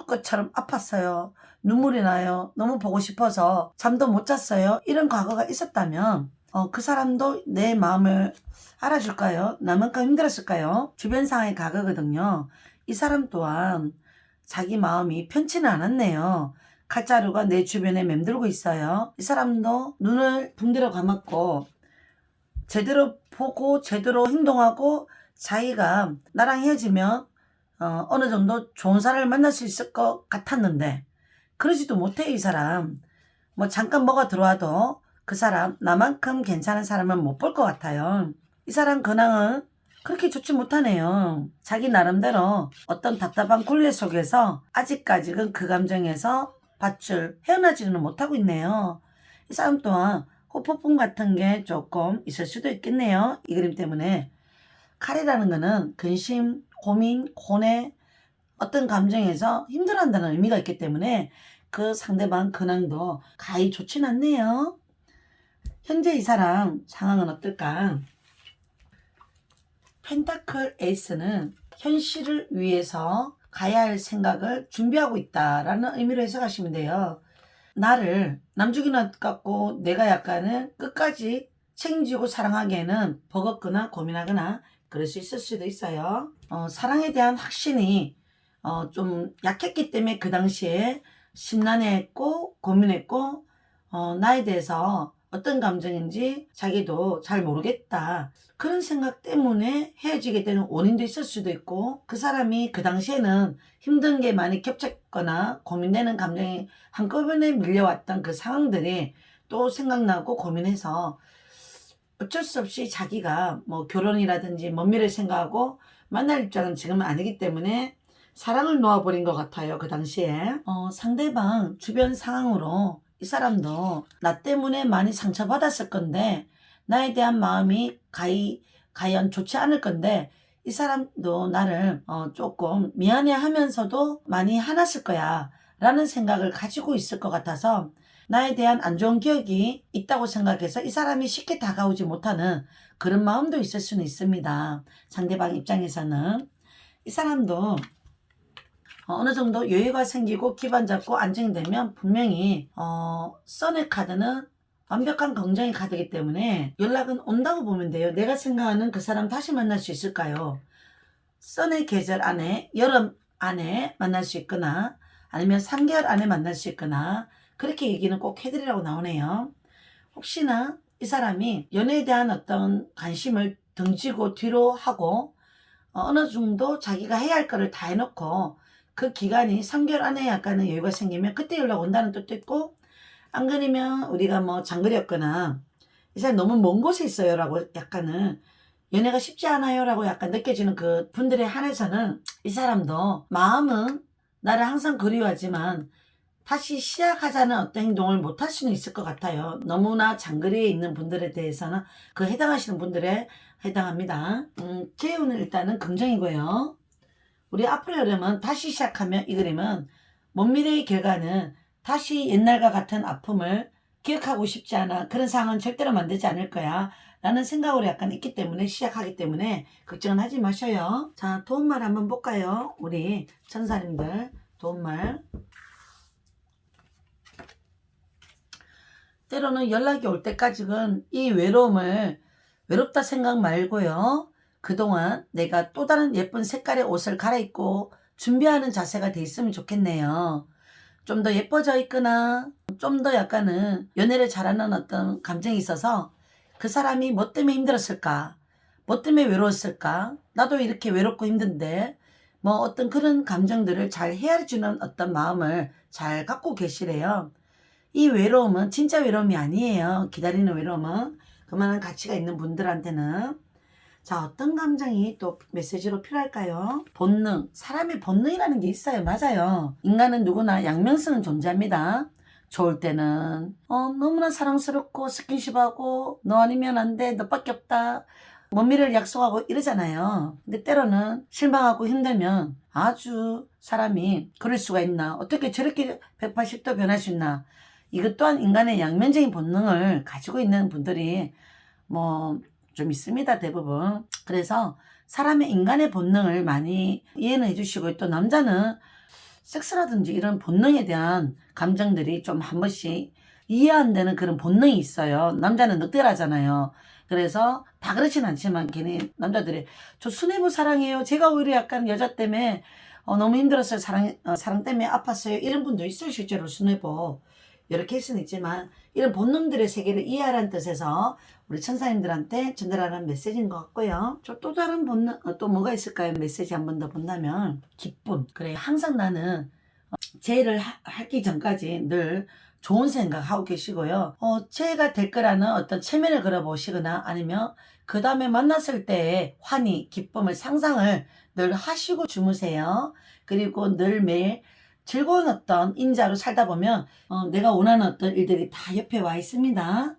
[SPEAKER 1] 것처럼 아팠어요. 눈물이 나요. 너무 보고 싶어서 잠도 못 잤어요. 이런 과거가 있었다면 그 사람도 내 마음을 알아줄까요? 나만큼 힘들었을까요? 주변 상황의 과거거든요. 이 사람 또한 자기 마음이 편치는 않았네요. 칼자루가 내 주변에 맴돌고 있어요. 이 사람도 눈을 붕대로 감았고 제대로 보고 제대로 행동하고 자기가 나랑 헤어지면 어느 정도 좋은 사람을 만날 수 있을 것 같았는데 그러지도 못해 이 사람. 뭐 잠깐 뭐가 들어와도 그 사람 나만큼 괜찮은 사람은 못 볼 것 같아요. 이 사람 근황은 그렇게 좋지 못하네요. 자기 나름대로 어떤 답답한 굴레 속에서 아직까지는 그 감정에서 밧줄 헤어나지는 못하고 있네요. 이 사람 또한 후폭풍 같은 게 조금 있을 수도 있겠네요. 이 그림 때문에. 칼이라는 거는 근심, 고민, 고뇌, 어떤 감정에서 힘들어한다는 의미가 있기 때문에 그 상대방 근황도 가히 좋진 않네요. 현재 이 사람 상황은 어떨까? 펜타클 에이스는 현실을 위해서 가야 할 생각을 준비하고 있다라는 의미로 해석하시면 돼요. 나를 남주기나 같고 내가 약간은 끝까지 책임지고 사랑하기에는 버겁거나 고민하거나 그럴 수 있을 수도 있어요. 사랑에 대한 확신이 좀 약했기 때문에 그 당시에 심란해했고 고민했고 나에 대해서 어떤 감정인지 자기도 잘 모르겠다. 그런 생각 때문에 헤어지게 되는 원인도 있을 수도 있고 그 사람이 그 당시에는 힘든 게 많이 겹쳤거나 고민되는 감정이 한꺼번에 밀려왔던 그 상황들이 또 생각나고 고민해서 어쩔 수 없이 자기가 뭐 결혼이라든지 먼 미래를 생각하고 만날 입장은 지금은 아니기 때문에 사랑을 놓아버린 것 같아요. 그 당시에. 상대방 주변 상황으로 이 사람도 나 때문에 많이 상처받았을 건데 나에 대한 마음이 과연 좋지 않을 건데 이 사람도 나를 조금 미안해 하면서도 많이 화났을 거야 라는 생각을 가지고 있을 것 같아서 나에 대한 안 좋은 기억이 있다고 생각해서 이 사람이 쉽게 다가오지 못하는 그런 마음도 있을 수는 있습니다. 상대방 입장에서는. 이 사람도 어느 정도 여유가 생기고 기반 잡고 안정이 되면 분명히 선의 카드는 완벽한 긍정의 카드이기 때문에 연락은 온다고 보면 돼요. 내가 생각하는 그 사람 다시 만날 수 있을까요? 선의 계절 안에 여름 안에 만날 수 있거나 아니면 3개월 안에 만날 수 있거나 그렇게 얘기는 꼭 해드리라고 나오네요. 혹시나 이 사람이 연애에 대한 어떤 관심을 등지고 뒤로 하고 어느 정도 자기가 해야 할 거를 다 해놓고 그 기간이 3개월 안에 약간의 여유가 생기면 그때 연락 온다는 뜻도 있고 안 그러면 우리가 뭐 장거리였거나 이 사람 너무 먼 곳에 있어요 라고 약간은 연애가 쉽지 않아요 라고 약간 느껴지는 그 분들에 한해서는 이 사람도 마음은 나를 항상 그리워하지만 다시 시작하자는 어떤 행동을 못 할 수는 있을 것 같아요. 너무나 장거리에 있는 분들에 대해서는 그 해당하시는 분들에 해당합니다. 기운은 일단은 긍정이고요. 우리 앞으로 여름은 다시 시작하면 이 그림은 먼 미래의 결과는 다시 옛날과 같은 아픔을 기억하고 싶지 않아. 그런 상황은 절대로 만들지 않을 거야. 라는 생각으로 약간 있기 때문에 시작하기 때문에 걱정은 하지 마셔요. 자, 도움말 한번 볼까요? 우리 천사님들 도움말. 때로는 연락이 올 때까지는 이 외로움을 외롭다 생각 말고요. 그동안 내가 또 다른 예쁜 색깔의 옷을 갈아입고 준비하는 자세가 돼 있으면 좋겠네요. 좀 더 예뻐져 있거나 좀 더 약간은 연애를 잘하는 어떤 감정이 있어서 그 사람이 뭐 때문에 힘들었을까? 뭐 때문에 외로웠을까? 나도 이렇게 외롭고 힘든데 뭐 어떤 그런 감정들을 잘 헤아려주는 어떤 마음을 잘 갖고 계시래요. 이 외로움은 진짜 외로움이 아니에요. 기다리는 외로움은 그만한 가치가 있는 분들한테는. 자, 어떤 감정이 또 메시지로 필요할까요? 본능. 사람의 본능이라는 게 있어요. 맞아요. 인간은 누구나 양면성은 존재합니다. 좋을 때는 너무나 사랑스럽고 스킨십하고 너 아니면 안 돼. 너밖에 없다. 먼 미래를 약속하고 이러잖아요. 근데 때로는 실망하고 힘들면 아주 사람이 그럴 수가 있나. 어떻게 저렇게 180도 변할 수 있나. 이것 또한 인간의 양면적인 본능을 가지고 있는 분들이 뭐 좀 있습니다. 대부분. 그래서 사람의 인간의 본능을 많이 이해는 해주시고 또 남자는 섹스라든지 이런 본능에 대한 감정들이 좀 한 번씩 이해 안 되는 그런 본능이 있어요. 남자는 늑대라잖아요. 그래서 다 그렇진 않지만 괜히 남자들이 저 수뇌부 사랑해요. 제가 오히려 약간 여자 때문에 너무 힘들었어요. 사랑 때문에 아팠어요. 이런 분도 있어요. 실제로 수뇌부. 여러 케이스는 있지만 이런 본능들의 세계를 이해하라는 뜻에서 우리 천사님들한테 전달하는 메시지인 것 같고요. 저 또 다른 본능 또 뭐가 있을까요? 메시지 한 번 더 본다면 기쁨. 그래 항상 나는 재해를 하기 전까지 늘 좋은 생각하고 계시고요. 재해가 될 거라는 어떤 체면을 걸어보시거나 아니면 그 다음에 만났을 때의 환희, 기쁨을 상상을 늘 하시고 주무세요. 그리고 늘 매일 즐거운 어떤 인자로 살다 보면 내가 원하는 어떤 일들이 다 옆에 와 있습니다.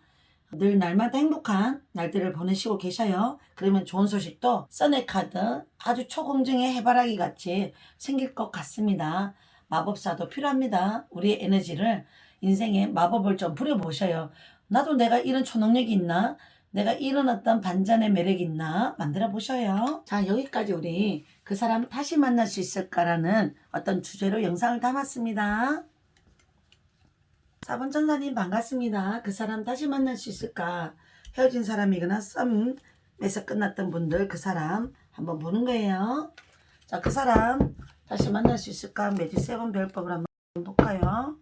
[SPEAKER 1] 늘 날마다 행복한 날들을 보내시고 계셔요. 그러면 좋은 소식도 써내 카드 아주 초공정의 해바라기 같이 생길 것 같습니다. 마법사도 필요합니다. 우리의 에너지를 인생에 마법을 좀 부려보셔요. 나도 내가 이런 초능력이 있나? 내가 이런 어떤 반전의 매력이 있나? 만들어 보셔요. 자, 여기까지 우리 그 사람 다시 만날 수 있을까라는 어떤 주제로 영상을 담았습니다. 4번 천사님 반갑습니다. 그 사람 다시 만날 수 있을까? 헤어진 사람이거나 썸에서 끝났던 분들 그 사람 한번 보는 거예요. 자, 그 사람 다시 만날 수 있을까? 매주 3번 별법을 한번 볼까요?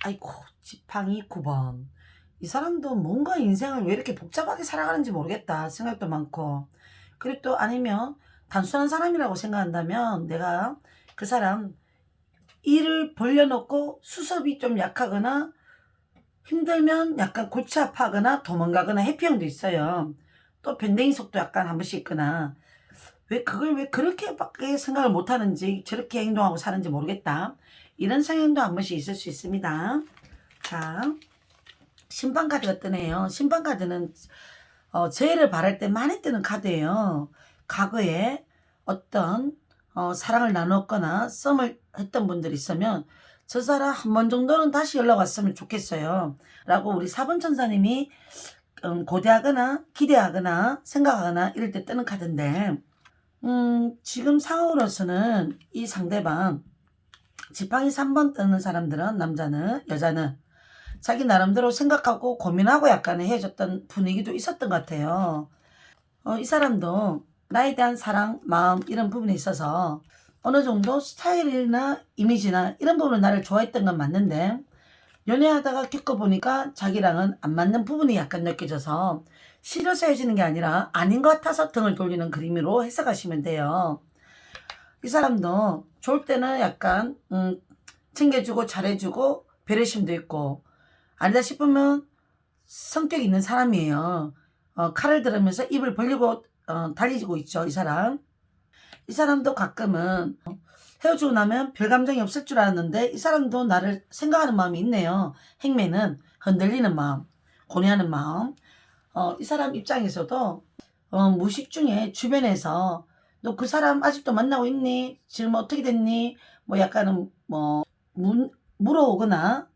[SPEAKER 1] 아이고, 지팡이 9번. 이 사람도 뭔가 인생을 왜 이렇게 복잡하게 살아가는지 모르겠다 생각도 많고, 그리고 또 아니면 단순한 사람이라고 생각한다면 내가 그 사람 일을 벌려놓고 수습이 좀 약하거나 힘들면 약간 골치 아파하거나 도망가거나 해피형도 있어요. 또 변댕이 속도 약간 한 번씩 있거나 왜 그걸 왜 그렇게밖에 생각을 못하는지 저렇게 행동하고 사는지 모르겠다. 이런 성향도 한 번씩 있을 수 있습니다. 자, 심판카드가 뜨네요. 심판카드는 재해를 바랄 때 많이 뜨는 카드예요. 과거에 어떤 사랑을 나눴거나 썸을 했던 분들이 있으면 저 사람 한 번 정도는 다시 연락 왔으면 좋겠어요. 라고 우리 4번 천사님이 고대하거나 기대하거나 생각하거나 이럴 때 뜨는 카드인데 지금 상황으로서는 이 상대방 지팡이 3번 뜨는 사람들은 남자는 여자는 자기 나름대로 생각하고 고민하고 약간 헤어졌던 분위기도 있었던 것 같아요. 이 사람도 나에 대한 사랑, 마음 이런 부분에 있어서 어느 정도 스타일이나 이미지나 이런 부분은 나를 좋아했던 건 맞는데 연애하다가 겪어보니까 자기랑은 안 맞는 부분이 약간 느껴져서 싫어서 헤어지는 게 아니라 아닌 것 같아서 등을 돌리는 그림으로 해석하시면 돼요. 이 사람도 좋을 때는 약간 챙겨주고 잘해주고 배려심도 있고 아니다 싶으면 성격 있는 사람이에요. 칼을 들으면서 입을 벌리고 달리고 있죠, 이 사람. 이 사람도 가끔은 헤어지고 나면 별 감정이 없을 줄 알았는데 이 사람도 나를 생각하는 마음이 있네요. 행매는 흔들리는 마음, 고뇌하는 마음. 이 사람 입장에서도 무의식 중에 주변에서 너 그 사람 아직도 만나고 있니? 지금 어떻게 됐니? 뭐 약간은 뭐 물어오거나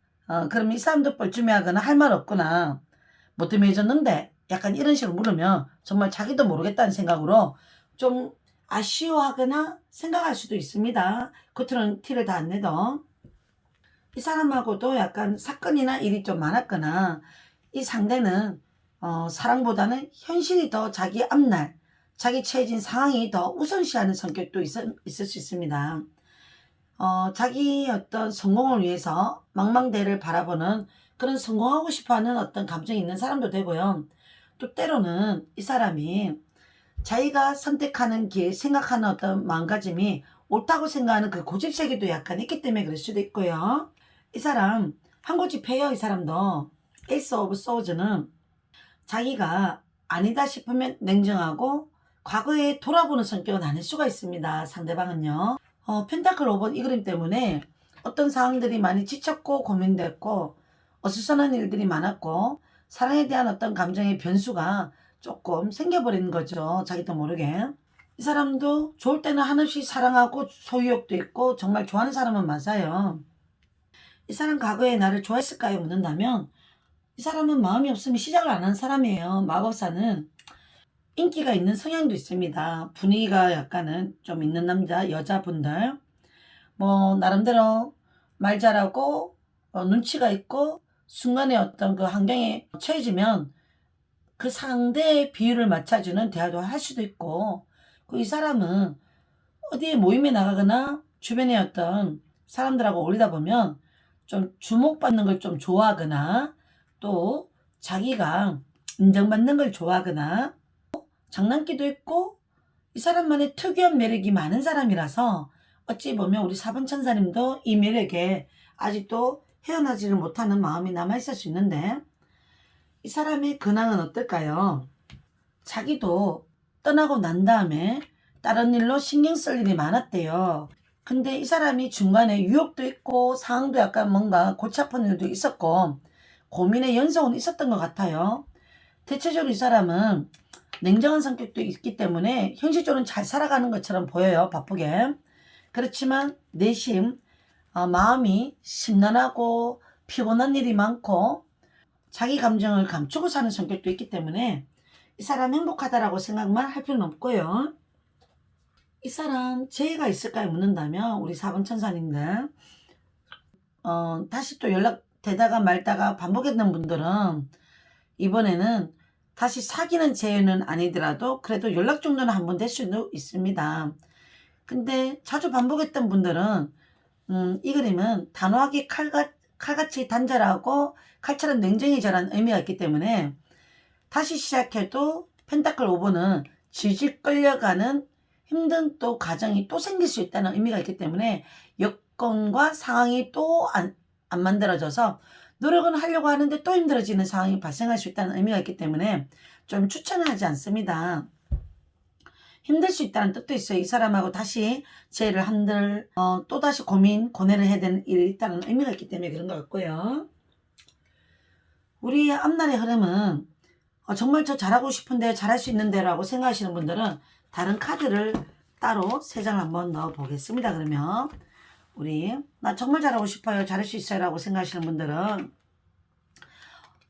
[SPEAKER 1] 그러면 이 사람도 뻘쭘해하거나 할 말 없구나. 뭐 때문에 헤어졌는데? 약간 이런 식으로 물으면 정말 자기도 모르겠다는 생각으로 좀 아쉬워하거나 생각할 수도 있습니다. 겉으로는 티를 다 안 내도. 이 사람하고도 약간 사건이나 일이 좀 많았거나 이 상대는 사랑보다는 현실이 더 자기 앞날, 자기 처해진 상황이 더 우선시하는 성격도 있을 수 있습니다. 자기 어떤 성공을 위해서 망망대해를 바라보는 그런 성공하고 싶어하는 어떤 감정이 있는 사람도 되고요. 또 때로는 이 사람이 자기가 선택하는 길, 생각하는 어떤 마음가짐이 옳다고 생각하는 그 고집세계도 약간 있기 때문에 그럴 수도 있고요. 이 사람 한 고집해요. 이 사람도 에이스 오브 소즈는 자기가 아니다 싶으면 냉정하고 과거에 돌아보는 성격은 아닐 수가 있습니다. 상대방은요. 펜타클 5번 이 그림 때문에 어떤 상황들이 많이 지쳤고 고민됐고 어수선한 일들이 많았고 사랑에 대한 어떤 감정의 변수가 조금 생겨버리는 거죠. 자기도 모르게. 이 사람도 좋을 때는 한없이 사랑하고 소유욕도 있고 정말 좋아하는 사람은 맞아요. 이 사람 과거에 나를 좋아했을까요? 묻는다면 이 사람은 마음이 없으면 시작을 안 한 사람이에요. 마법사는 인기가 있는 성향도 있습니다. 분위기가 약간은 좀 있는 남자, 여자분들. 뭐 나름대로 말 잘하고 눈치가 있고 순간에 어떤 그 환경에 처해지면 그 상대의 비율을 맞춰주는 대화도 할 수도 있고 이 사람은 어디에 모임에 나가거나 주변에 어떤 사람들하고 어울리다 보면 좀 주목받는 걸 좀 좋아하거나 또 자기가 인정받는 걸 좋아하거나 장난기도 있고 이 사람만의 특유한 매력이 많은 사람이라서 어찌 보면 우리 4번 천사님도 이 매력에 아직도 헤어나지를 못하는 마음이 남아있을 수 있는데 이 사람의 근황은 어떨까요? 자기도 떠나고 난 다음에 다른 일로 신경 쓸 일이 많았대요. 근데 이 사람이 중간에 유혹도 있고 상황도 약간 뭔가 골치 아픈 일도 있었고 고민의 연속은 있었던 것 같아요. 대체적으로 이 사람은 냉정한 성격도 있기 때문에 현실적으로는 잘 살아가는 것처럼 보여요. 바쁘게. 그렇지만 내심 마음이 심란하고 피곤한 일이 많고 자기 감정을 감추고 사는 성격도 있기 때문에 이 사람 행복하다라고 생각만 할 필요는 없고요. 이 사람 재해가 있을까요? 묻는다면 우리 4번 천사님들 다시 또 연락되다가 말다가 반복했던 분들은 이번에는 다시 사귀는 재해는 아니더라도 그래도 연락 정도는 한 번 될 수도 있습니다. 근데 자주 반복했던 분들은 이 그림은 단호하게 칼같이 단절하고 칼처럼 냉정해져라는 의미가 있기 때문에 다시 시작해도 펜타클 5번은 질질 끌려가는 힘든 또 과정이 또 생길 수 있다는 의미가 있기 때문에 여건과 상황이 또 안 만들어져서 노력은 하려고 하는데 또 힘들어지는 상황이 발생할 수 있다는 의미가 있기 때문에 좀 추천을 하지 않습니다. 힘들 수 있다는 뜻도 있어요. 이 사람하고 다시 재회를 한들 또다시 고뇌를 해야 되는 일이 있다는 의미가 있기 때문에 그런 것 같고요. 우리 앞날의 흐름은 정말 저 잘하고 싶은데 잘할 수 있는데 라고 생각하시는 분들은 다른 카드를 따로 3장 한번 넣어 보겠습니다. 그러면 우리 나 정말 잘하고 싶어요. 잘할 수 있어요 라고 생각하시는 분들은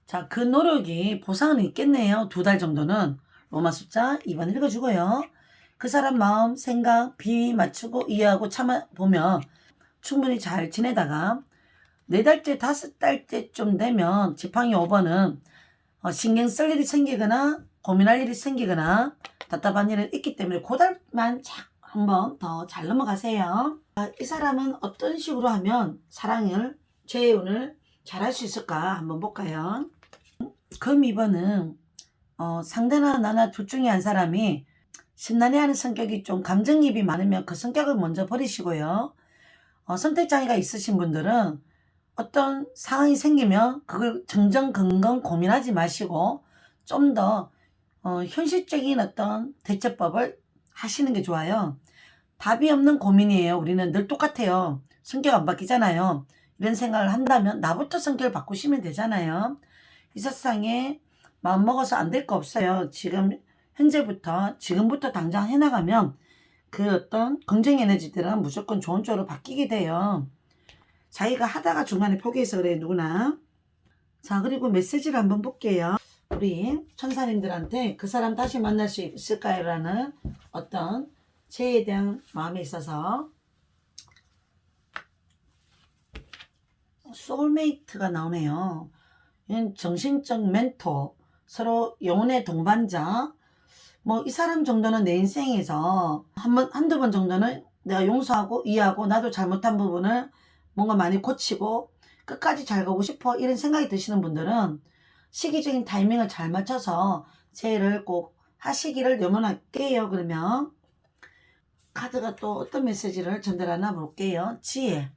[SPEAKER 1] 자, 그 노력이 보상은 있겠네요. 2달 정도는. 로마 숫자 2번 읽어주고요. 그 사람 마음, 생각, 비위 맞추고 이해하고 참아보면 충분히 잘 지내다가 4달째, 5달째쯤 되면 지팡이 5번은 신경 쓸 일이 생기거나 고민할 일이 생기거나 답답한 일이 있기 때문에 그달만 한번 더 잘 넘어가세요. 이 사람은 어떤 식으로 하면 사랑을, 재혼을 잘할 수 있을까 한번 볼까요? 금 2번은 상대나 나나 둘 중에 한 사람이 심란해하는 성격이 좀 감정이입이 많으면 그 성격을 먼저 버리시고요. 선택장애가 있으신 분들은 어떤 상황이 생기면 그걸 정정긍긍 고민하지 마시고 좀 더 현실적인 어떤 대처법을 하시는 게 좋아요. 답이 없는 고민이에요. 우리는 늘 똑같아요. 성격 안 바뀌잖아요. 이런 생각을 한다면 나부터 성격을 바꾸시면 되잖아요. 이 세상에 마음먹어서 안 될 거 없어요. 현재부터 지금부터 당장 해나가면 그 어떤 긍정 에너지들은 무조건 좋은 쪽으로 바뀌게 돼요. 자기가 하다가 중간에 포기해서 그래, 누구나. 자, 그리고 메시지를 한번 볼게요. 우리 천사님들한테 그 사람 다시 만날 수 있을까요? 라는 어떤 죄에 대한 마음에 있어서 소울메이트가 나오네요. 정신적 멘토, 서로 영혼의 동반자. 뭐 이 사람 정도는 내 인생에서 한두 번 정도는 내가 용서하고 이해하고 나도 잘못한 부분을 뭔가 많이 고치고 끝까지 잘 가고 싶어, 이런 생각이 드시는 분들은 시기적인 타이밍을 잘 맞춰서 재회를 꼭 하시기를 염원할게요. 그러면 카드가 또 어떤 메시지를 전달하나 볼게요. 지혜.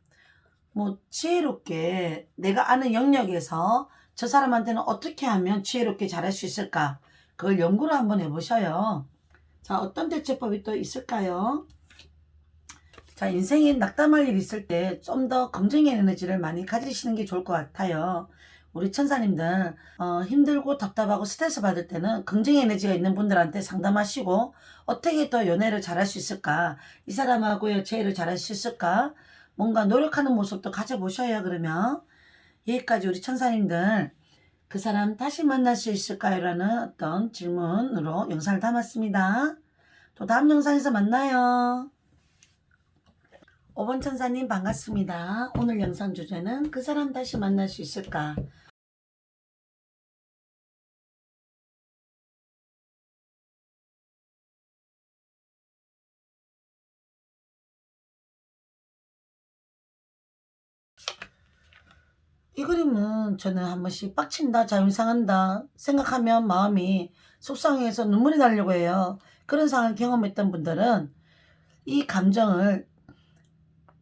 [SPEAKER 1] 뭐 지혜롭게 내가 아는 영역에서 저 사람한테는 어떻게 하면 지혜롭게 잘할 수 있을까, 그걸 연구를 한번 해보셔요. 자, 어떤 대처법이 또 있을까요? 자, 인생에 낙담할 일 있을 때 좀 더 긍정의 에너지를 많이 가지시는 게 좋을 것 같아요. 우리 천사님들 힘들고 답답하고 스트레스 받을 때는 긍정의 에너지가 있는 분들한테 상담하시고 어떻게 더 연애를 잘할 수 있을까, 이 사람하고의 재회를 잘할 수 있을까, 뭔가 노력하는 모습도 가져보셔요. 그러면 여기까지 우리 천사님들 그 사람 다시 만날 수 있을까요? 라는 어떤 질문으로 영상을 담았습니다. 또 다음 영상에서 만나요. 5번 천사님 반갑습니다. 오늘 영상 주제는 그 사람 다시 만날 수 있을까? 이 그림은 저는 한 번씩 빡친다, 자존상한다 생각하면 마음이 속상해서 눈물이 나려고 해요. 그런 상황을 경험했던 분들은 이 감정을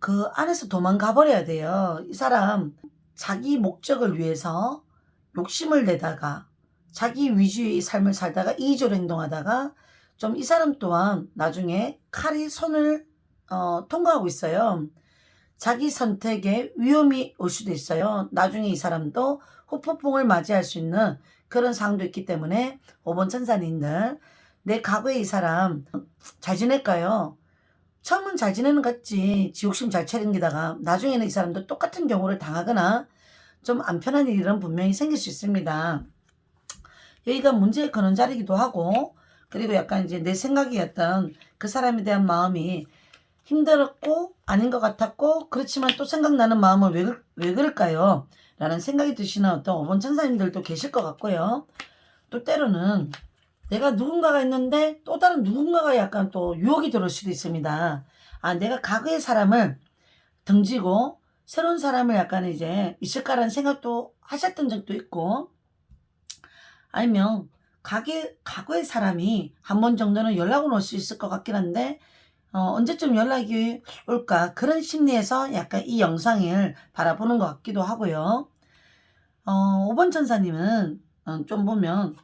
[SPEAKER 1] 그 안에서 도망가 버려야 돼요. 이 사람 자기 목적을 위해서 욕심을 내다가 자기 위주의 삶을 살다가 이기적으로 행동하다가 좀 이 사람 또한 나중에 칼이 손을 통과하고 있어요. 자기 선택에 위험이 올 수도 있어요. 나중에 이 사람도 후폭풍을 맞이할 수 있는 그런 상황도 있기 때문에 5번 천사님들, 내 과거에 이 사람 잘 지낼까요? 처음은 잘 지내는 것 같지, 지욕심 잘 차린기다가 나중에는 이 사람도 똑같은 경우를 당하거나 좀 안 편한 일은 분명히 생길 수 있습니다. 여기가 문제의 근원 자리기도 하고, 그리고 약간 이제 내 생각이었던 그 사람에 대한 마음이 힘들었고 아닌 것 같았고, 그렇지만 또 생각나는 마음은 왜 그럴까요? 라는 생각이 드시는 어떤 5번 천사님들도 계실 것 같고요. 또 때로는 내가 누군가가 있는데 또 다른 누군가가 약간 또 유혹이 들어올 수도 있습니다. 아, 내가 과거의 사람을 등지고 새로운 사람을 약간 이제 있을까라는 생각도 하셨던 적도 있고, 아니면 과거의 사람이 한 번 정도는 연락은 올 수 있을 것 같긴 한데 언제쯤 연락이 올까, 그런 심리에서 약간 이 영상을 바라보는 것 같기도 하고요. 5번 천사님은 좀 보면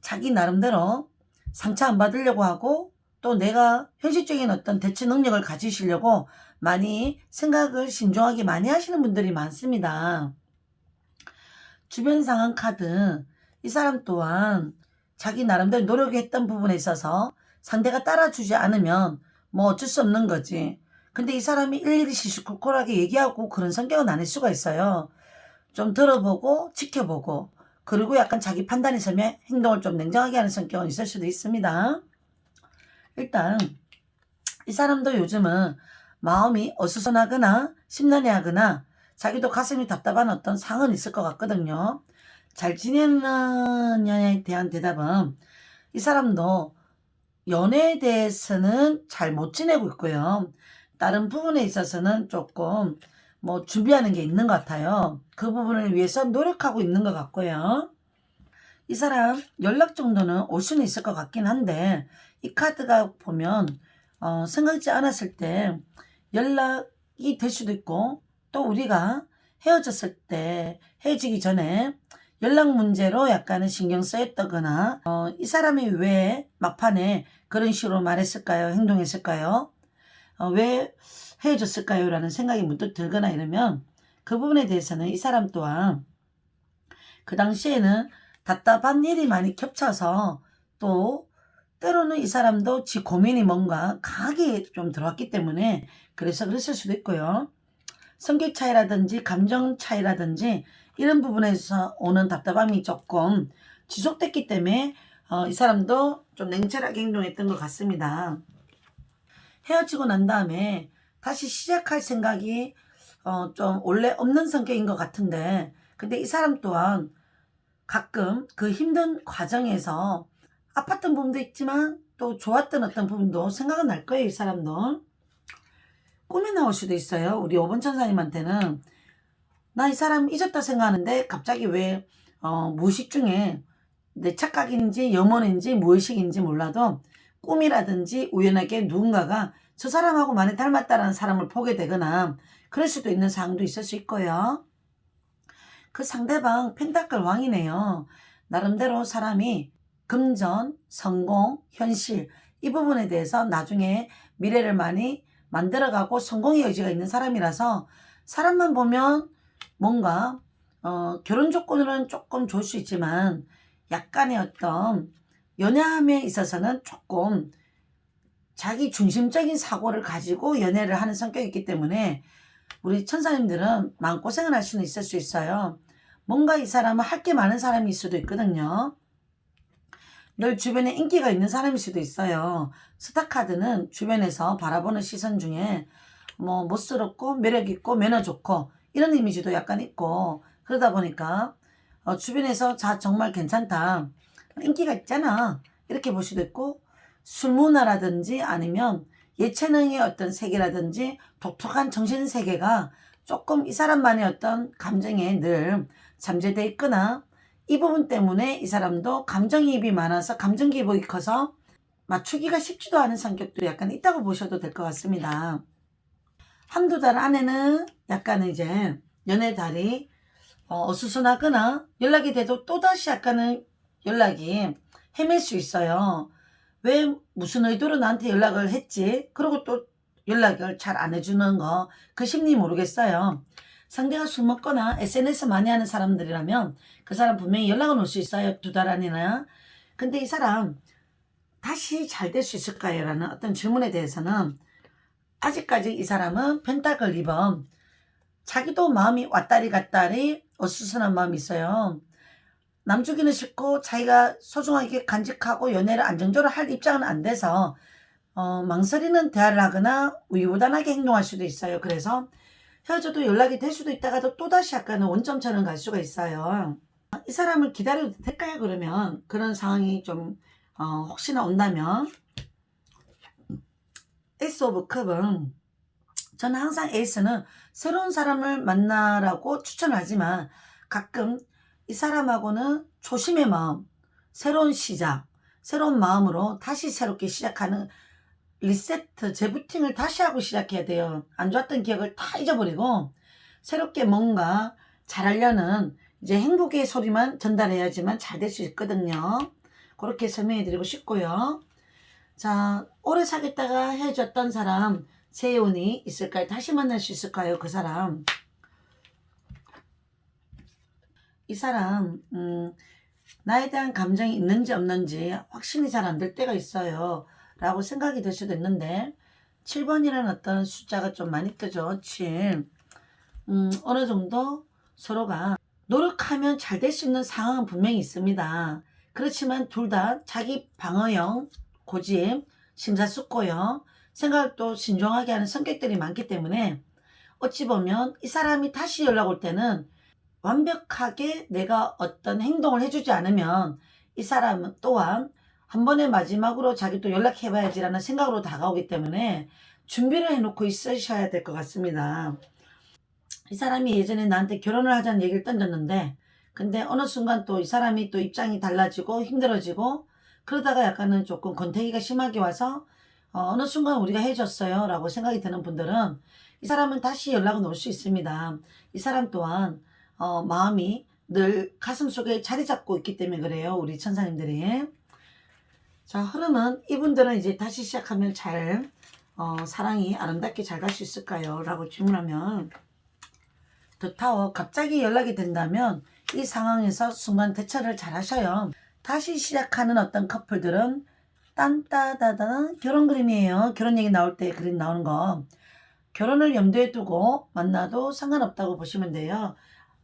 [SPEAKER 1] 자기 나름대로 상처 안 받으려고 하고 또 내가 현실적인 어떤 대처 능력을 가지시려고 많이 생각을 신중하게 많이 하시는 분들이 많습니다. 주변 상황 카드, 이 사람 또한 자기 나름대로 노력했던 부분에 있어서 상대가 따라주지 않으면 뭐 어쩔 수 없는 거지. 근데 이 사람이 일일이 시시콜콜하게 얘기하고 그런 성격은 아닐 수가 있어요. 좀 들어보고 지켜보고, 그리고 약간 자기 판단이 서면 행동을 좀 냉정하게 하는 성격은 있을 수도 있습니다. 일단 이 사람도 요즘은 마음이 어수선하거나 심란해하거나 자기도 가슴이 답답한 어떤 상은 있을 것 같거든요. 잘 지내느냐에 대한 대답은 이 사람도 연애에 대해서는 잘 못 지내고 있고요. 다른 부분에 있어서는 조금 뭐 준비하는 게 있는 것 같아요. 그 부분을 위해서 노력하고 있는 것 같고요. 이 사람 연락 정도는 올 수는 있을 것 같긴 한데, 이 카드가 보면 생각지 않았을 때 연락이 될 수도 있고, 또 우리가 헤어졌을 때 헤어지기 전에 연락 문제로 약간은 신경 쓰였다거나 이 사람이 왜 막판에 그런 식으로 말했을까요? 행동했을까요? 왜 헤어졌을까요? 라는 생각이 문득 들거나 이러면 그 부분에 대해서는 이 사람 또한 그 당시에는 답답한 일이 많이 겹쳐서 또 때로는 이 사람도 지 고민이 뭔가 강하게 좀 들어왔기 때문에 그래서 그랬을 수도 있고요. 성격 차이라든지 감정 차이라든지 이런 부분에서 오는 답답함이 조금 지속됐기 때문에 이 사람도 좀 냉철하게 행동했던 것 같습니다. 헤어지고 난 다음에 다시 시작할 생각이 좀 원래 없는 성격인 것 같은데 근데 이 사람 또한 가끔 그 힘든 과정에서 아팠던 부분도 있지만 또 좋았던 어떤 부분도 생각은 날 거예요. 이 사람도. 꿈이 나올 수도 있어요. 우리 5번 천사님한테는 나 이 사람 잊었다 생각하는데 갑자기 왜 무의식 중에 내 착각인지 염원인지 무의식인지 몰라도 꿈이라든지 우연하게 누군가가 저 사람하고 많이 닮았다라는 사람을 보게 되거나 그럴 수도 있는 상황도 있을 수 있고요. 그 상대방 펜타클 왕이네요. 나름대로 사람이 금전, 성공, 현실 이 부분에 대해서 나중에 미래를 많이 만들어가고 성공의 여지가 있는 사람이라서 사람만 보면 뭔가 결혼 조건으로는 조금 좋을 수 있지만 약간의 어떤 연애함에 있어서는 조금 자기 중심적인 사고를 가지고 연애를 하는 성격이기 때문에 우리 천사님들은 마음고생을 할 수는 있을 수 있어요. 뭔가 이 사람은 할 게 많은 사람일 수도 있거든요. 늘 주변에 인기가 있는 사람일 수도 있어요. 스타카드는 주변에서 바라보는 시선 중에 뭐 멋스럽고 매력있고 매너 좋고 이런 이미지도 약간 있고 그러다 보니까 주변에서 자 정말 괜찮다. 인기가 있잖아. 이렇게 볼 수도 있고 술문화라든지 아니면 예체능의 어떤 세계라든지 독특한 정신세계가 조금 이 사람만의 어떤 감정에 늘 잠재되어 있거나 이 부분 때문에 이 사람도 감정이입이 많아서 감정기복이 커서 맞추기가 쉽지도 않은 성격도 약간 있다고 보셔도 될 것 같습니다. 한두 달 안에는 약간 이제 연애 달이 어수선하거나 연락이 돼도 또다시 약간은 연락이 헤맬 수 있어요. 왜 무슨 의도로 나한테 연락을 했지? 그리고 또 연락을 잘 안 해주는 거 그 심리 모르겠어요. 상대가 술 먹거나 SNS 많이 하는 사람들이라면 그 사람 분명히 연락은 올 수 있어요. 두 달 안이나. 근데 이 사람 다시 잘 될 수 있을까요? 라는 어떤 질문에 대해서는 아직까지 이 사람은 펜타클 2번 자기도 마음이 왔다리 갔다리 어수선한 마음이 있어요. 남 주기는 싫고 자기가 소중하게 간직하고 연애를 안정적으로 할 입장은 안 돼서 망설이는 대화를 하거나 우유부단하게 행동할 수도 있어요. 그래서 헤어져도 연락이 될 수도 있다가도 또다시 약간은 원점처럼 갈 수가 있어요. 이 사람을 기다려도 될까요? 그러면 그런 상황이 좀 혹시나 온다면 에이스 오브 컵은 저는 항상 에이스는 새로운 사람을 만나라고 추천하지만 가끔 이 사람하고는 초심의 마음, 새로운 시작, 새로운 마음으로 다시 새롭게 시작하는 리세트, 재부팅을 다시 하고 시작해야 돼요. 안 좋았던 기억을 다 잊어버리고 새롭게 뭔가 잘하려는 이제 행복의 소리만 전달해야지만 잘 될 수 있거든요. 그렇게 설명해 드리고 싶고요. 자, 오래 사귀었다가 헤어졌던 사람 세운이 있을까요? 다시 만날 수 있을까요? 그 사람. 이 사람 나에 대한 감정이 있는지 없는지 확신이 잘 안 될 때가 있어요. 라고 생각이 들 수도 있는데 7번이라는 어떤 숫자가 좀 많이 뜨죠. 7. 어느 정도 서로가 노력하면 잘 될 수 있는 상황은 분명히 있습니다. 그렇지만 둘 다 자기 방어형, 고집, 심사숙고형, 생각을 또 신중하게 하는 성격들이 많기 때문에 어찌 보면 이 사람이 다시 연락 올 때는 완벽하게 내가 어떤 행동을 해주지 않으면 이 사람은 또한 한 번의 마지막으로 자기 또 연락해봐야지라는 생각으로 다가오기 때문에 준비를 해놓고 있으셔야 될 것 같습니다. 이 사람이 예전에 나한테 결혼을 하자는 얘기를 던졌는데 근데 어느 순간 또 이 사람이 또 입장이 달라지고 힘들어지고 그러다가 약간은 조금 권태기가 심하게 와서 어느 순간 우리가 헤어졌어요 라고 생각이 드는 분들은 이 사람은 다시 연락은 올 수 있습니다. 이 사람 또한 마음이 늘 가슴속에 자리 잡고 있기 때문에 그래요. 우리 천사님들이. 자, 흐름은 이분들은 이제 다시 시작하면 잘 사랑이 아름답게 잘 갈 수 있을까요? 라고 질문하면 더 타워 갑자기 연락이 된다면 이 상황에서 순간 대처를 잘 하셔요. 다시 시작하는 어떤 커플들은 딴따다단 결혼 그림이에요. 결혼 얘기 나올 때 그림 나오는 거. 결혼을 염두에 두고 만나도 상관없다고 보시면 돼요.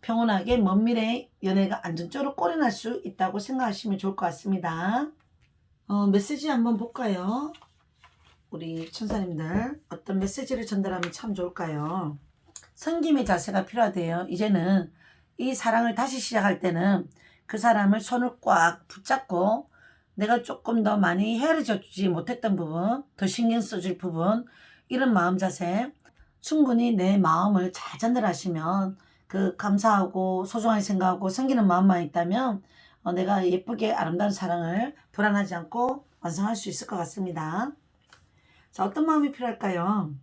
[SPEAKER 1] 평온하게 먼 미래에 연애가 안정적으로 꼬리 날 수 있다고 생각하시면 좋을 것 같습니다. 메시지 한번 볼까요? 우리 천사님들 어떤 메시지를 전달하면 참 좋을까요? 섬김의 자세가 필요하대요. 이제는 이 사랑을 다시 시작할 때는 그 사람을 손을 꽉 붙잡고 내가 조금 더 많이 헤아려 주지 못했던 부분, 더 신경 써줄 부분, 이런 마음 자세, 충분히 내 마음을 잘 전달하시면 그 감사하고 소중하게 생각하고 섬기는 마음만 있다면 내가 예쁘게 아름다운 사랑을 불안하지 않고 완성할 수 있을 것 같습니다. 자, 어떤 마음이 필요할까요?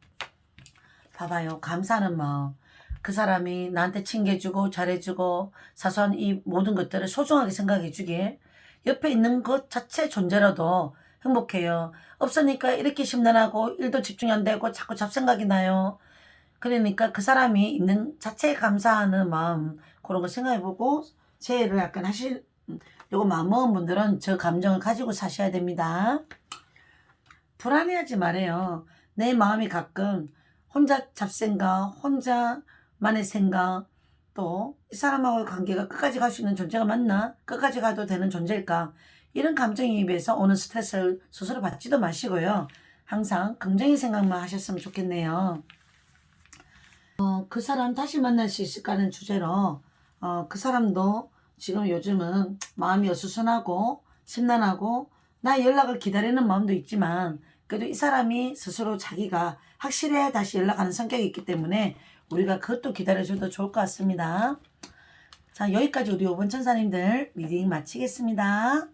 [SPEAKER 1] 봐봐요. 감사하는 마음. 그 사람이 나한테 챙겨주고 잘해주고 사소한 이 모든 것들을 소중하게 생각해주기에 옆에 있는 것 자체 존재라도 행복해요. 없으니까 이렇게 심란하고 일도 집중이 안 되고 자꾸 잡생각이 나요. 그러니까 그 사람이 있는 자체에 감사하는 마음, 그런 거 생각해보고 재해를 약간 요거 마음먹은 분들은 저 감정을 가지고 사셔야 됩니다. 불안해하지 말아요. 내 마음이 가끔 혼자 잡생각, 혼자만의 생각, 또 이 사람하고의 관계가 끝까지 갈 수 있는 존재가 맞나? 끝까지 가도 되는 존재일까? 이런 감정이입에서 오는 스트레스를 스스로 받지도 마시고요. 항상 긍정의 생각만 하셨으면 좋겠네요. 그 사람 다시 만날 수 있을까 하는 주제로 그 사람도 지금 요즘은 마음이 어수선하고 심란하고 나의 연락을 기다리는 마음도 있지만 그래도 이 사람이 스스로 자기가 확실해야 다시 연락하는 성격이 있기 때문에 우리가 그것도 기다려줘도 좋을 것 같습니다. 자, 여기까지 우리 5번 천사님들 리딩 마치겠습니다.